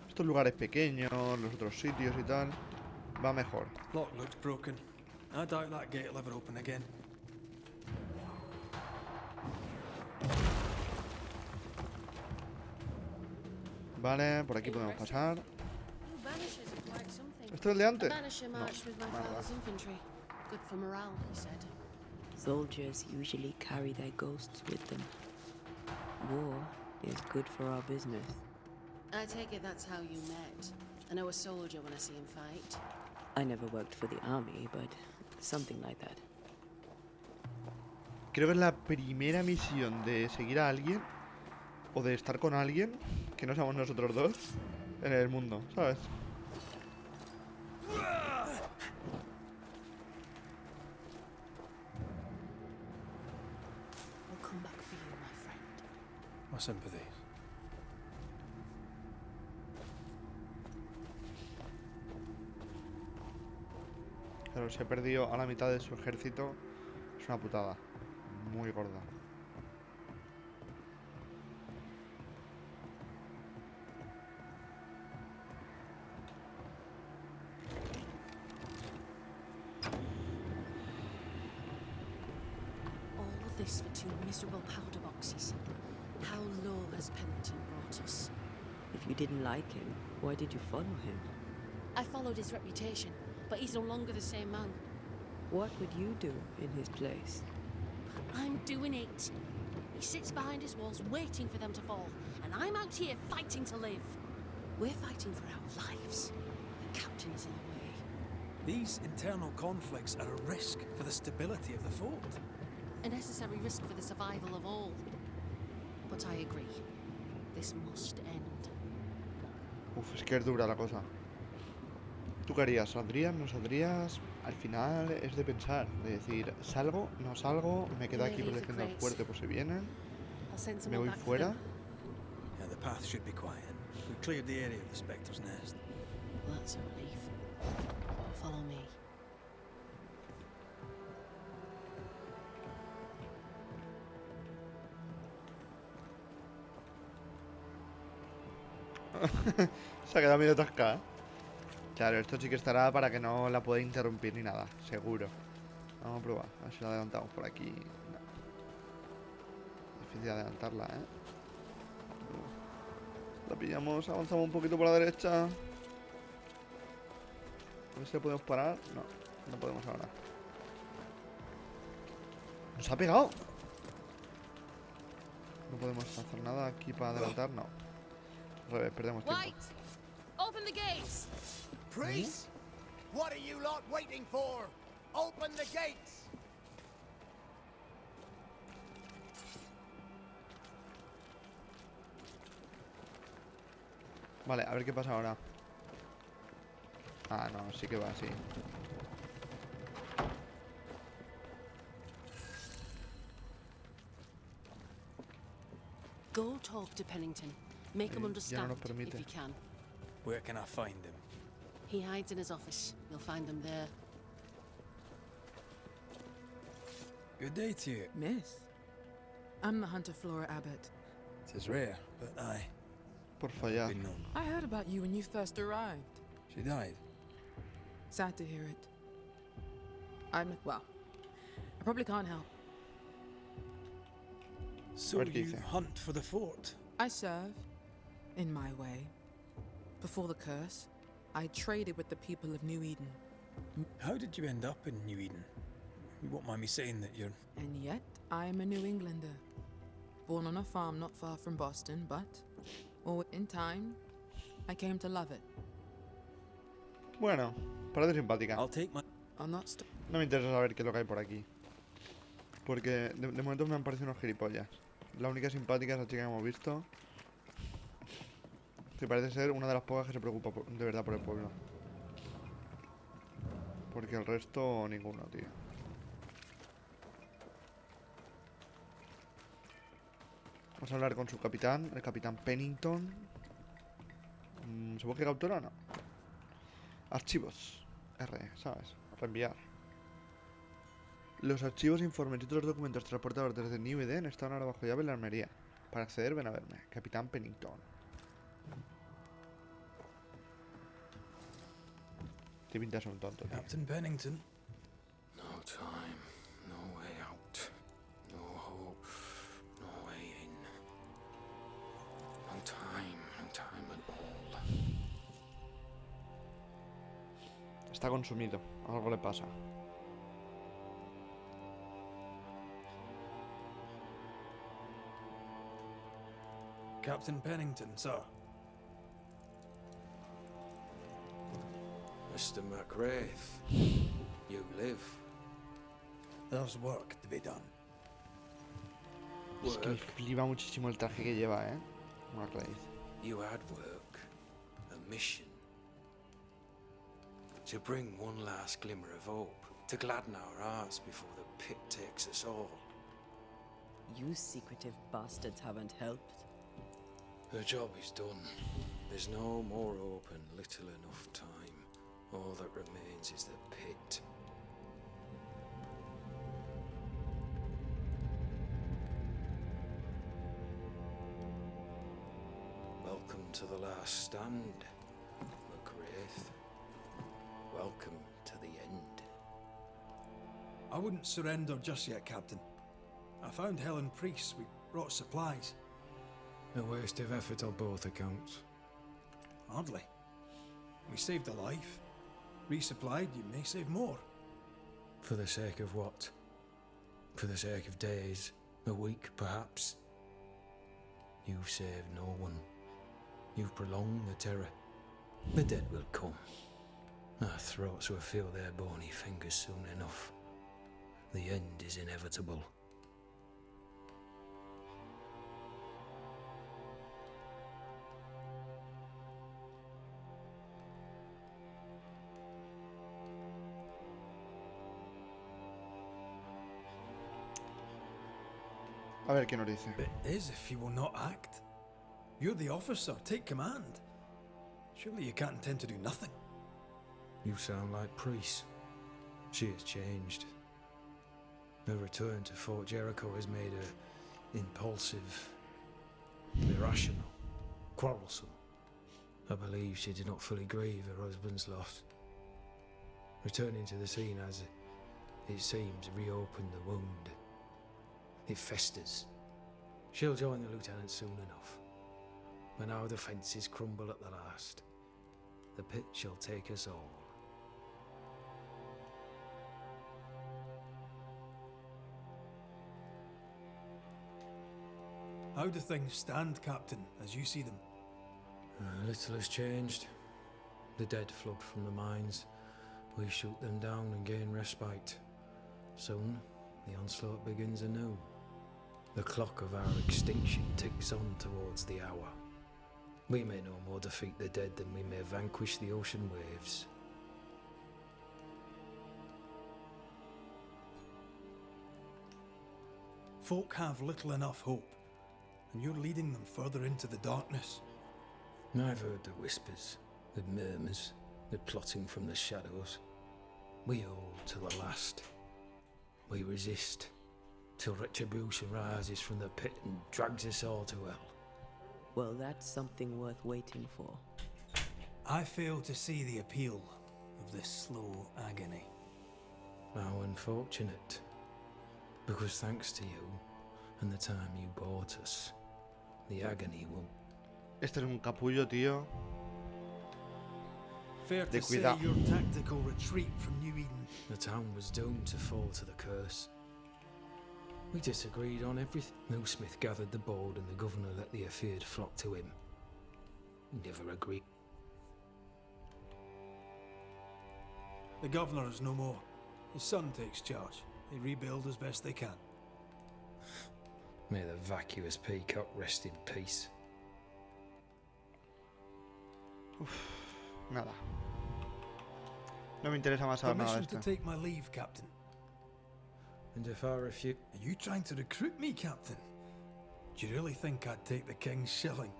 Speaker 1: Estos lugares pequeños, los otros sitios y tal, va mejor.
Speaker 2: Lock looks broken. I doubt that gate will ever open again.
Speaker 1: Vale, por aquí podemos pasar.
Speaker 9: You Banishers are quite something.
Speaker 1: ¿Esto es el de
Speaker 9: A
Speaker 1: antes?
Speaker 9: Banisher
Speaker 1: No.
Speaker 9: marched with my father's infantry. Good for morale, he said.
Speaker 3: Soldiers usually carry their ghosts with them. War is good for our business.
Speaker 9: I take it that's how you met. I know a soldier when I see him fight.
Speaker 3: I never worked for the army, but something like that.
Speaker 1: Creo que es la primera misión de seguir a alguien o de estar con alguien que no seamos nosotros dos en el mundo, ¿sabes?
Speaker 9: We'll come back for you, my friend.
Speaker 2: My sympathies.
Speaker 1: Pero se ha perdido a la mitad de su ejército. Es una putada. Muy gorda.
Speaker 9: All of this for 2 miserable powder boxes. How low has Pennington brought us?
Speaker 3: If you didn't like him, why did you follow him?
Speaker 9: I followed his reputation, but he's no longer the same man.
Speaker 3: What would you do in his place?
Speaker 9: I'm doing it. He sits behind his walls waiting for them to fall, and I'm out here fighting to live. We're fighting for our lives. The captain is in the way.
Speaker 2: These internal conflicts are a risk for the stability of the fort.
Speaker 9: A necessary risk for the survival of all. But I agree. This must end.
Speaker 1: Uf, es que es dura la cosa. ¿Tú qué harías? ¿Saldrías? ¿No saldrías? Al final es de pensar, de decir, ¿salgo? ¿No salgo? ¿Me quedo aquí protegiendo el fuerte por si vienen?
Speaker 9: I'll send
Speaker 1: ¿Me
Speaker 9: someone
Speaker 1: voy
Speaker 9: back for
Speaker 1: fuera?
Speaker 9: them.
Speaker 2: Yeah, the path should be quiet. We cleared the area of the Spectre's nest.
Speaker 9: Well, that's a relief. Follow me.
Speaker 1: Se ha quedado medio atascada. Claro, esto sí que estará para que no la pueda interrumpir ni nada, seguro. Vamos a probar, a ver si la adelantamos por aquí. No. Difícil adelantarla, ¿eh? La pillamos, avanzamos un poquito por la derecha. A ver si la podemos parar. No, no podemos ahora. ¡Nos ha pegado! No podemos hacer nada aquí para adelantar, no. Al revés, perdemos tiempo.
Speaker 9: White! Open the gates!
Speaker 6: Priest? What are you lot waiting for? Open the gates!
Speaker 1: Vale, a ver qué pasa ahora. Ah, no, sí que va así.
Speaker 9: Go talk to Pennington. Make him
Speaker 1: Ya no
Speaker 9: understand
Speaker 1: nos
Speaker 9: if
Speaker 1: permite.
Speaker 9: you can.
Speaker 2: Where can I find him?
Speaker 9: He hides in his office. You'll find him there.
Speaker 2: Good day to you.
Speaker 11: Miss, I'm the hunter Flora Abbott.
Speaker 2: It is rare, but aye,
Speaker 1: Por fallar.
Speaker 2: been known.
Speaker 11: I heard about you when you first arrived.
Speaker 2: She died.
Speaker 11: Sad to hear it. Well, I probably can't help.
Speaker 2: So
Speaker 1: What do you
Speaker 2: you
Speaker 1: think?
Speaker 2: hunt for the fort?
Speaker 11: I serve, in my way. Before the curse, I traded with the people of New Eden.
Speaker 2: How did you end up in New Eden? You won't mind me saying that you're...
Speaker 11: And yet, I am a New Englander. Born on a farm not far from Boston, but, in time, I came to love it.
Speaker 1: Bueno, parece simpática.
Speaker 2: I'll take my...
Speaker 11: I'll not
Speaker 1: No me interesa saber qué es lo que hay por aquí. Porque de momento me han parecido unos gilipollas. La única simpática es la chica que hemos visto. Que parece ser una de las pocas que se preocupa de verdad por el pueblo. Porque el resto, ninguno, tío. Vamos a hablar con su capitán, el capitán Pennington. ¿Supongo que captura o no? Archivos. R, ¿sabes? Reenviar. Los archivos, informes y otros documentos transportados desde New Eden están ahora bajo llave en la armería. Para acceder, ven a verme. Capitán Pennington. Te pintas un tonto, tío.
Speaker 2: Captain Pennington.
Speaker 10: No time, no way out. No hope, no way in. No time
Speaker 1: Está consumido. Algo le pasa.
Speaker 7: Captain Pennington, sir.
Speaker 2: Mr. McWraith, you live.
Speaker 6: There's work to be done.
Speaker 1: Es que me flipa muchísimo el traje que lleva, McLeod.
Speaker 2: You had work, a mission. To bring one last glimmer of hope, to gladden our hearts before the pit takes us all.
Speaker 3: You secretive bastards haven't helped.
Speaker 2: The job is done. There's no more hope and little enough time. All that remains is the pit. Welcome to the last stand, McWraith. Welcome to the end.
Speaker 7: I wouldn't surrender just yet, Captain. I found Helen Priest. We brought supplies.
Speaker 2: A waste of effort on both accounts.
Speaker 7: Hardly. We saved a life. Resupplied, you may save more.
Speaker 2: For the sake of what? For the sake of days, a week perhaps? You've saved no one. You've prolonged the terror. The dead will come. Our throats will feel their bony fingers soon enough. The end is inevitable.
Speaker 1: A ver qué nos dice.
Speaker 7: It is if you will not act. You're the officer, take command. Surely you can't intend to do nothing.
Speaker 2: You sound like Priest. She has changed. Her return to Fort Jericho has made her impulsive, irrational, quarrelsome. I believe she did not fully grieve her husband's loss. Returning to the scene has, it seems, reopened the wound. It festers. She'll join the lieutenant soon enough. When our defences crumble at the last, the pit shall take us all.
Speaker 7: How do things stand, Captain, as you see them?
Speaker 2: Little has changed. The dead flood from the mines. We shoot them down and gain respite. Soon, the onslaught begins anew. The clock of our extinction ticks on towards the hour. We may no more defeat the dead than we may vanquish the ocean waves.
Speaker 7: Folk have little enough hope, and you're leading them further into the darkness.
Speaker 2: I've heard the whispers, the murmurs, the plotting from the shadows. We hold to the last. We resist, till retribution rises from the pit and drags us all to hell.
Speaker 3: Well, that's something worth waiting for.
Speaker 7: I fail to see the appeal of this slow agony.
Speaker 2: How unfortunate. Because thanks to you and the time you bought us, the agony will...
Speaker 1: Este es un capullo, tío.
Speaker 7: Fair
Speaker 1: De
Speaker 7: to say
Speaker 1: cuidado.
Speaker 7: your tactical retreat from New Eden.
Speaker 2: The town was doomed to fall to the curse. We disagreed on everything. No Smith gathered the board and the governor let the affair flock to him. We never agreed.
Speaker 7: The governor is no more. His son takes charge. They rebuild as best they can.
Speaker 2: May the vacuous peacock rest in peace.
Speaker 1: Nada. No me interesa más saber nada de
Speaker 7: Permission to
Speaker 1: esto.
Speaker 7: take my leave, Captain.
Speaker 2: And if I refuse...
Speaker 7: Are you trying to recruit me, Captain? Do you really think I'd take the king's shilling?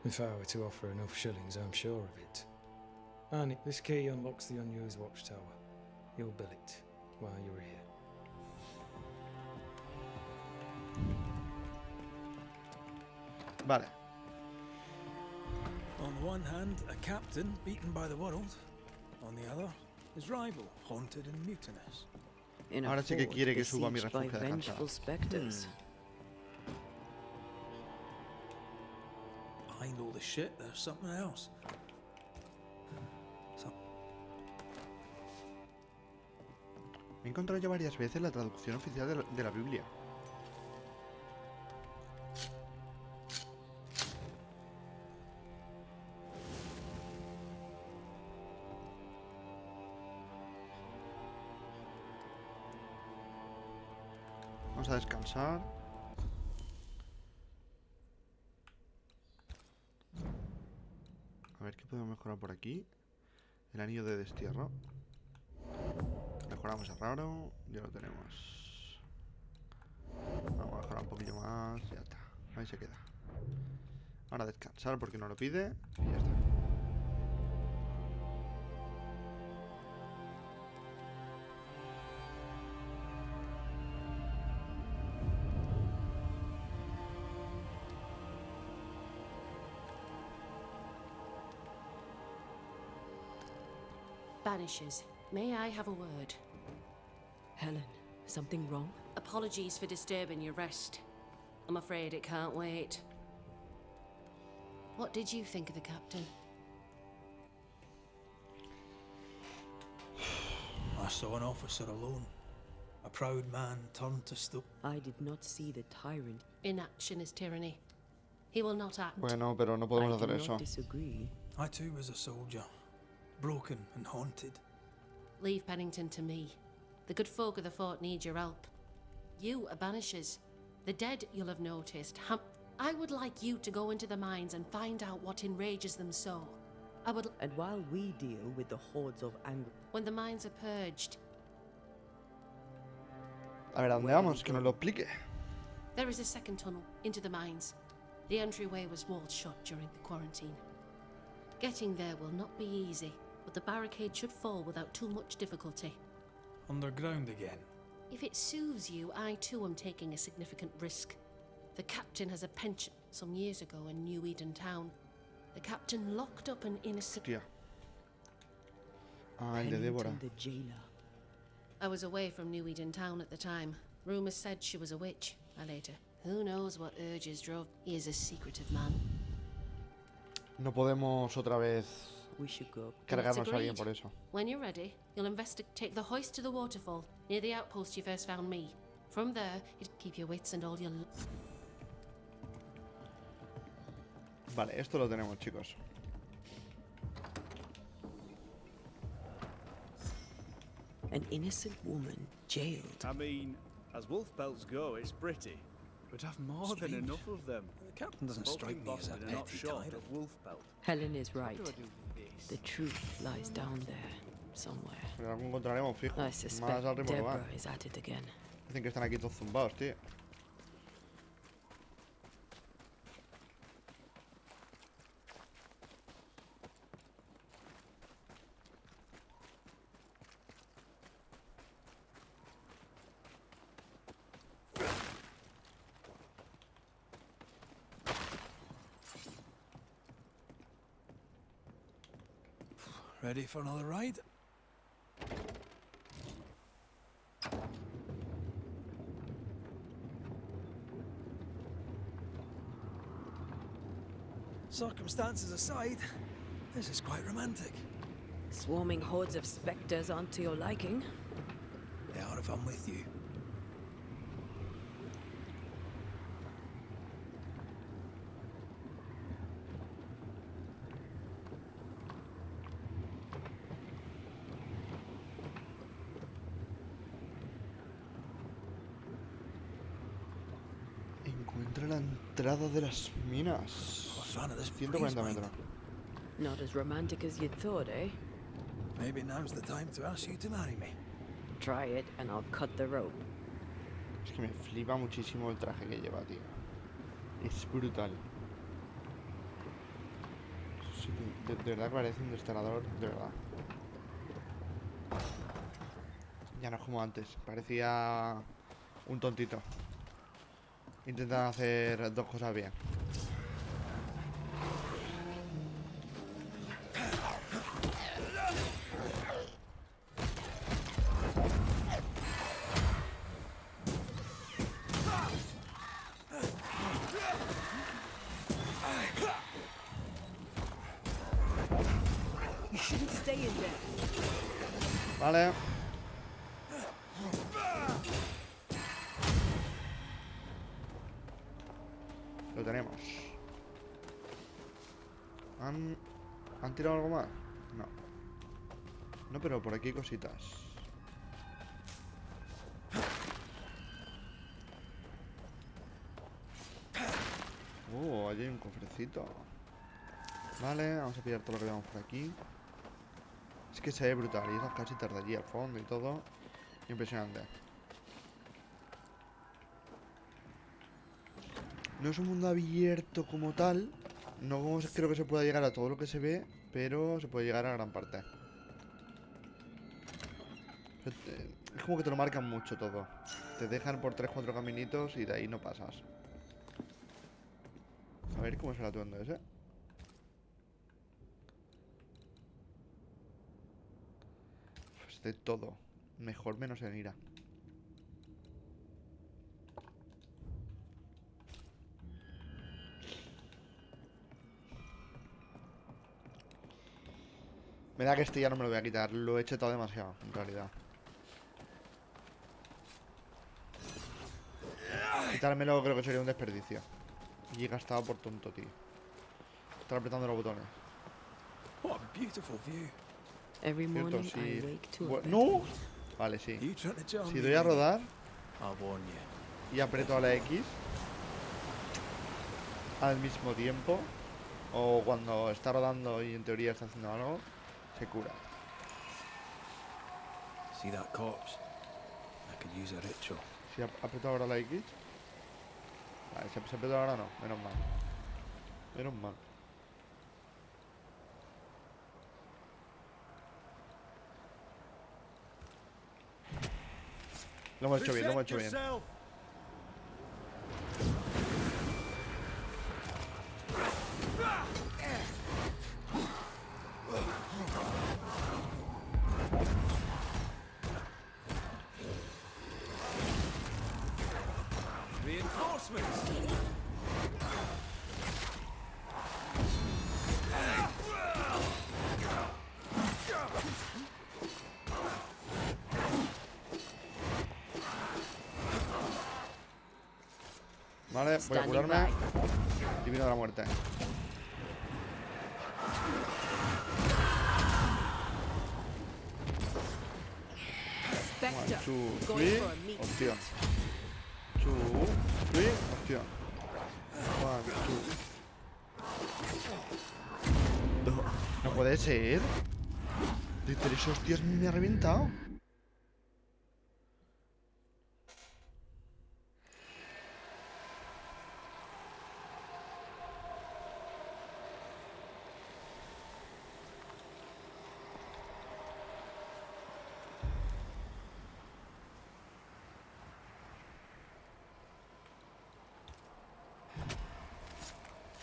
Speaker 2: If I were to offer enough shillings, I'm sure of it. And this key unlocks the unused watchtower. You'll bill it while you're here.
Speaker 1: Vale.
Speaker 7: On the one hand, a captain beaten by the world. On the other, his rival, haunted and mutinous.
Speaker 3: In a
Speaker 1: Ahora sí que
Speaker 3: fort
Speaker 1: quiere que suba mi
Speaker 3: besieged by
Speaker 1: refugio de
Speaker 3: vengeful
Speaker 1: cansada.
Speaker 3: specters.
Speaker 7: Behind all the shit, there's something else.
Speaker 1: Me he encontrado ya varias veces la traducción oficial de la Biblia. Vamos a descansar. A ver qué podemos mejorar por aquí. El anillo de destierro. Mejoramos a raro. Ya lo tenemos. Vamos a mejorar un poquillo más. Ya está. Ahí se queda. Ahora descansar porque no lo pide. Y ya está.
Speaker 9: Banishers, may I have a word?
Speaker 3: Helen, something wrong?
Speaker 9: Apologies for disturbing your rest. I'm afraid it can't wait. What did you think of the captain?
Speaker 2: I saw an officer alone. A proud man turned to stone.
Speaker 3: I did not see the tyrant.
Speaker 9: Inaction is tyranny. He will not act.
Speaker 1: Bueno, pero no podemos
Speaker 3: I
Speaker 1: hacer
Speaker 3: do
Speaker 1: eso.
Speaker 3: not disagree.
Speaker 2: I too was a soldier, broken and haunted.
Speaker 9: Leave Pennington to me. The good folk of the fort need your help. You are Banishers. The dead, you'll have noticed. I would like you to go into the mines and find out what enrages them so.
Speaker 3: And while we deal with the hordes of anger...
Speaker 9: When the mines are purged...
Speaker 1: A ver, ¿a dónde vamos? Que nos lo explique.
Speaker 9: There is a second tunnel into the mines. The entryway was walled shut during the quarantine. Getting there will not be easy, but the barricade should fall without too much difficulty.
Speaker 2: Underground again.
Speaker 9: If it soothes you, I too am taking a significant risk. The captain has a pension some years ago in New Eden Town. The captain locked up an innocent...
Speaker 1: Hostia. Ah, el de Débora.
Speaker 3: Pennington, the jailer.
Speaker 9: I was away from New Eden Town at the time. Rumours said she was a witch. I later. Who knows what urges drove... He is a secretive man.
Speaker 1: No podemos otra vez
Speaker 3: We should go.
Speaker 1: cargarnos a alguien
Speaker 9: agreed.
Speaker 1: por eso.
Speaker 9: When you're ready, you'll take the hoist to the waterfall, near the outpost you first found me. From there, you'd keep your wits and all your...
Speaker 1: Vale, esto lo tenemos, chicos.
Speaker 3: An innocent woman jailed.
Speaker 8: I mean, as wolf pelts go, it's pretty. We'd have more than
Speaker 2: Strange.
Speaker 8: enough of them.
Speaker 2: The captain doesn't
Speaker 8: Folk
Speaker 2: strike
Speaker 8: in
Speaker 2: me as a
Speaker 8: Boston are not
Speaker 2: petty
Speaker 8: short
Speaker 2: tyrant.
Speaker 8: of wolf pelt.
Speaker 3: Helen is
Speaker 8: What
Speaker 3: right.
Speaker 8: do I do with this?
Speaker 3: The truth lies down there, somewhere.
Speaker 1: Pero algo encontraremos, fijo.
Speaker 3: I
Speaker 1: Más
Speaker 3: suspect
Speaker 1: al ritmo que va.
Speaker 3: Deborah is at it again.
Speaker 1: Dicen que están aquí todos zumbados, tío.
Speaker 2: Ready for another ride? Circumstances aside, this is quite romantic.
Speaker 3: Swarming hordes of spectres aren't to your liking.
Speaker 2: They are if I'm with you.
Speaker 1: Encuentra la entrada de las minas.
Speaker 2: I'm a fan of this
Speaker 1: 140
Speaker 2: breeze,
Speaker 1: metros.
Speaker 3: Not as romantic as you'd thought, eh?
Speaker 2: Maybe now's the time to ask you to marry me.
Speaker 3: Try it and I'll cut the rope.
Speaker 1: Es que me flipa muchísimo el traje que lleva, tío. Es brutal. Sí, de verdad que parece un desterrador, de verdad. Ya no es como antes, parecía un tontito. Intentan hacer dos cosas bien.
Speaker 3: You shouldn't stay in there.
Speaker 1: Vale. ¿Han tirado algo más? No. No, pero por aquí hay cositas. Allí hay un cofrecito. Vale, vamos a pillar todo lo que veamos por aquí. Es que se ve brutal. Y esas casitas de allí al fondo y todo. Impresionante. No es un mundo abierto como tal. No creo que se pueda llegar a todo lo que se ve, pero se puede llegar a gran parte. Es como que te lo marcan mucho todo. Te dejan por 3-4 caminitos y de ahí no pasas. A ver cómo es el atuendo ese. Pues de todo. Mejor menos en ira. Mira que este ya no me lo voy a quitar. Lo he chetado demasiado, en realidad. Quitármelo creo que sería un desperdicio. Y he gastado por tonto, tío. Estar apretando los botones.
Speaker 2: What a beautiful view.
Speaker 3: Every
Speaker 1: Cierto,
Speaker 3: morning I
Speaker 1: sí.
Speaker 3: wake to a better
Speaker 1: ¡No! Vale, sí.
Speaker 2: You trying to jump
Speaker 1: Si
Speaker 2: me,
Speaker 1: doy a
Speaker 2: lady?
Speaker 1: rodar
Speaker 2: I'll warn you.
Speaker 1: y aprieto a la X al mismo tiempo, o cuando está rodando y en teoría está haciendo algo, se cura.
Speaker 2: See that corpse? I could use a ritual.
Speaker 1: Si aprieto ahora la X. Vale, si aprieto ahora no, menos mal. Menos mal. Lo hemos hecho bien, lo hemos hecho bien.
Speaker 8: Reinforcements!
Speaker 1: Vale, voy a curarme. Divino de la muerte. One, two, three. Opción. Two, three. Opción. One, two. No puede ser. De 3 hostias me ha reventado.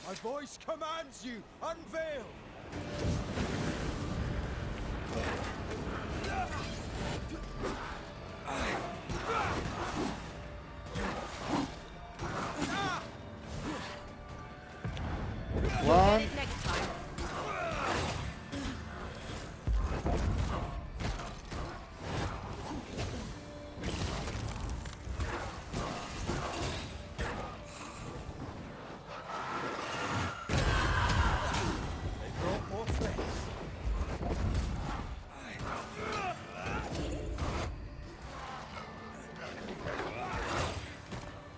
Speaker 8: My voice commands you! Unveil!
Speaker 1: One.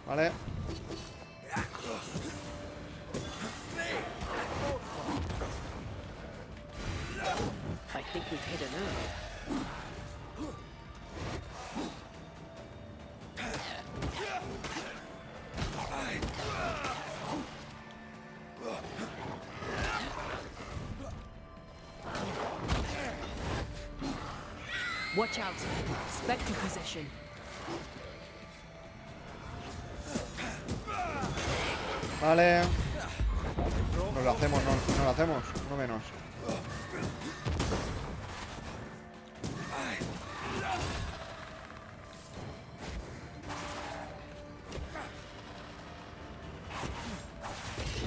Speaker 1: Vale.
Speaker 3: I think we've hit a nerve. Watch out! Spectre possession.
Speaker 1: Vale. Nos lo hacemos, nos lo hacemos. No menos.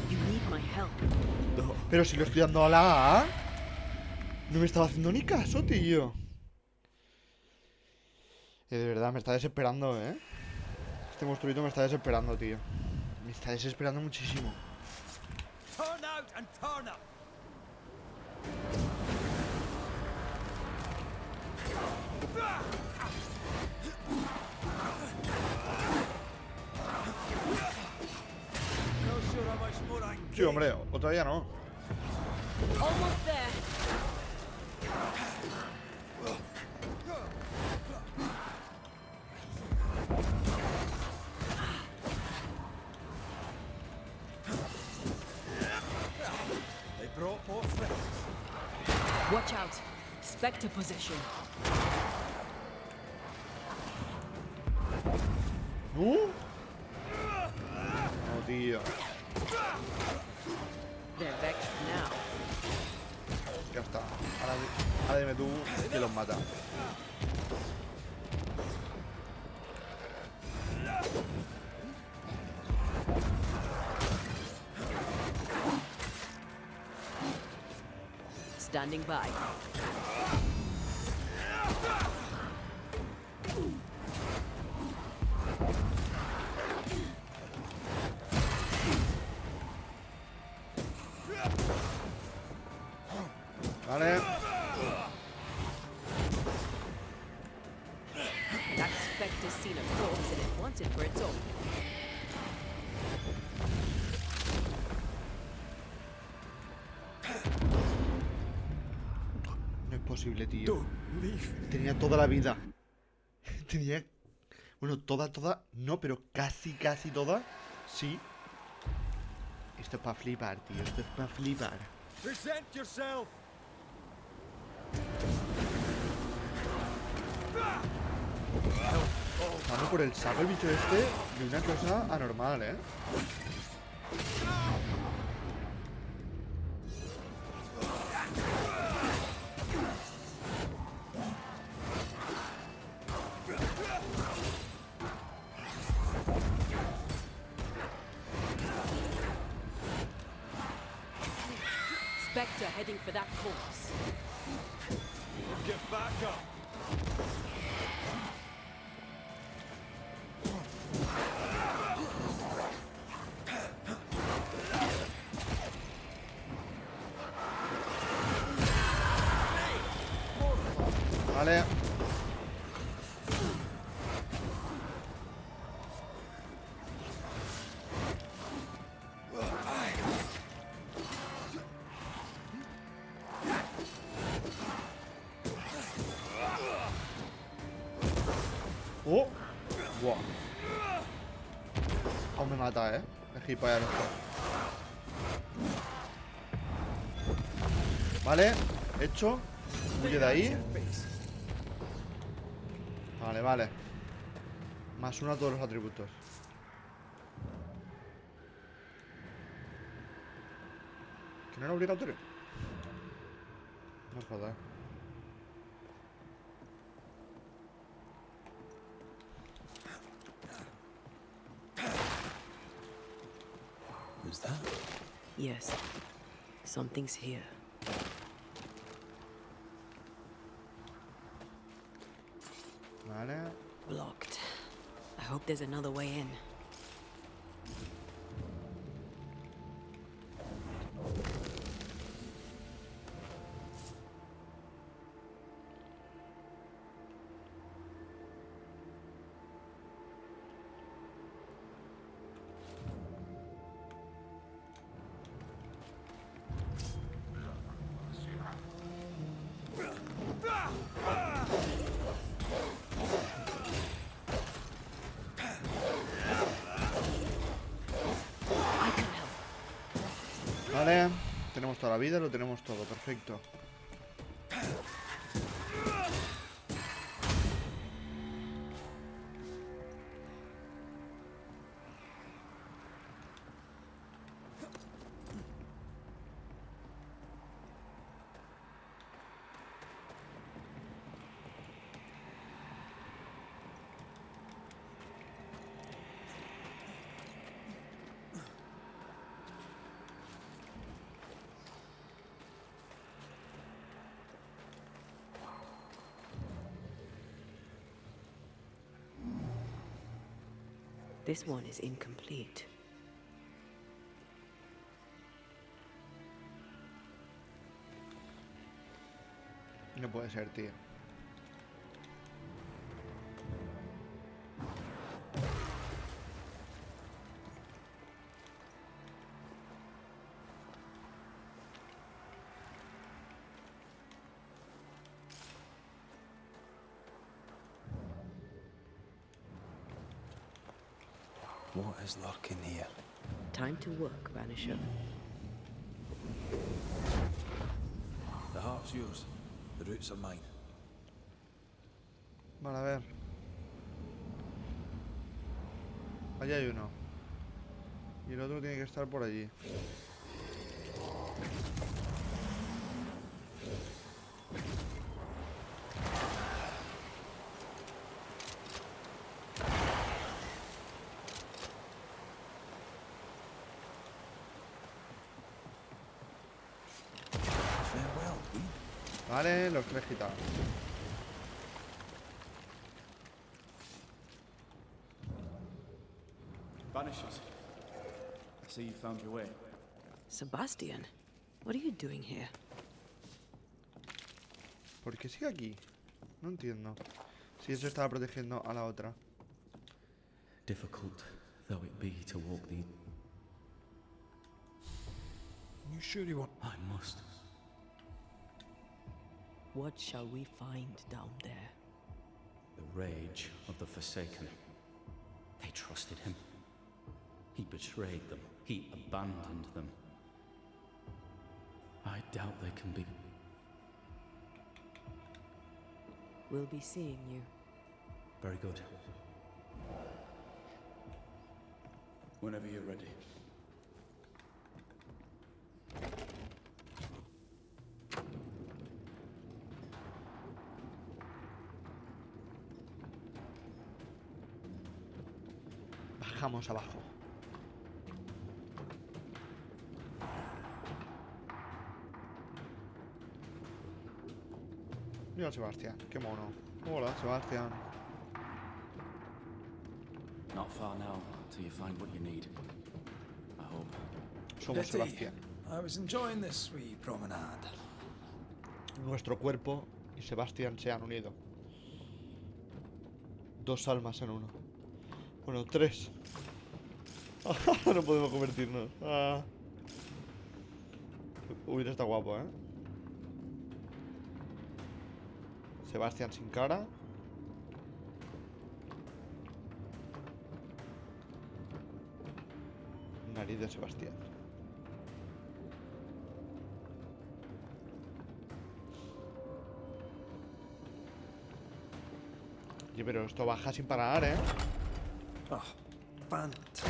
Speaker 3: You need my help.
Speaker 1: Pero si lo estoy dando a la A. No me estaba haciendo ni caso, tío. De verdad, me está desesperando, ¿eh? Este monstruito me está desesperando, tío. Me está desesperando muchísimo.
Speaker 8: Turn out and turn up!
Speaker 1: Sí, hombre, o todavía no.
Speaker 3: Almost there.
Speaker 8: They brought more friends.
Speaker 3: Watch out. Spectre possession.
Speaker 1: ¿No? No, tío.
Speaker 3: They're vexed now.
Speaker 1: Ya está. Ahora dime tú que los mata.
Speaker 3: Standing by.
Speaker 1: Vale.
Speaker 3: That Spectre's seen a corpse and it wants it for its own.
Speaker 1: No es posible, tío.
Speaker 2: Don't leave.
Speaker 1: Tenía toda la vida. Tenía... Bueno, toda, no, pero casi toda. Sí. Esto es para flipar, tío. Esto es para flipar.
Speaker 8: Present yourself.
Speaker 1: Vamos por el saco el bicho este de una cosa anormal, ¿eh?
Speaker 3: Spectre heading for that corpse.
Speaker 8: Get back up.
Speaker 1: Vale. Oh. Buah. Aún me mata, el gilipollas este. Vale. Hecho. Huye de ahí. Vale. Más uno a todos los atributos. ¿Que no era obligatorio? No jodas.
Speaker 2: Who's that?
Speaker 3: Yes. Something's here.
Speaker 1: Vale.
Speaker 3: Blocked. I hope there's another way in.
Speaker 1: Vale. Tenemos toda la vida, lo tenemos todo. Perfecto.
Speaker 3: This one is incomplete.
Speaker 1: No puede ser, tío.
Speaker 2: What is lurking here?
Speaker 3: Time to work, Banisher.
Speaker 2: The heart's yours. The roots are mine.
Speaker 1: Vale, a ver. Allá hay uno. Y el otro tiene que estar por allí.
Speaker 2: Farewell, Queen.
Speaker 1: Vale, los tres quitados.
Speaker 8: Banishers. I see you found your way.
Speaker 3: Sebastian, what are you doing here?
Speaker 1: ¿Por qué sigue aquí? No entiendo. Si eso estaba protegiendo a la otra.
Speaker 10: Difficult though it be to walk the...
Speaker 2: You sure you want?
Speaker 10: I must.
Speaker 3: What shall we find down there?
Speaker 10: The rage of the Forsaken. They trusted him. He betrayed them. He abandoned them. I doubt they can be...
Speaker 3: We'll be seeing you.
Speaker 10: Very good.
Speaker 8: Whenever you're ready.
Speaker 1: Bajamos abajo. Mira Sebastián, qué mono. Hola, Sebastián.
Speaker 8: Not far now, till you find what you need. I hope.
Speaker 1: Somos
Speaker 2: Pity.
Speaker 1: Sebastián.
Speaker 2: I was enjoying this wee promenade.
Speaker 1: Nuestro cuerpo y Sebastián se han unido. Dos almas en uno. Bueno, tres. No podemos convertirnos. Hubiera estado guapo, ¿eh? Sebastián sin cara. Nariz de Sebastián. Oye, pero esto baja sin parar, ¿eh?
Speaker 2: Oh, fantastic.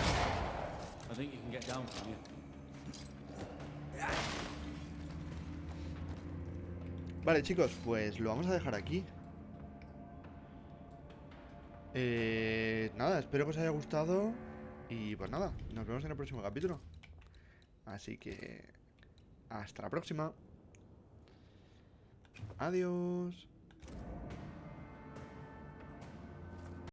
Speaker 8: I think you can get down from here.
Speaker 1: Vale, chicos, pues lo vamos a dejar aquí. Nada, espero que os haya gustado. Y pues nada, nos vemos en el próximo capítulo. Así que... hasta la próxima. Adiós.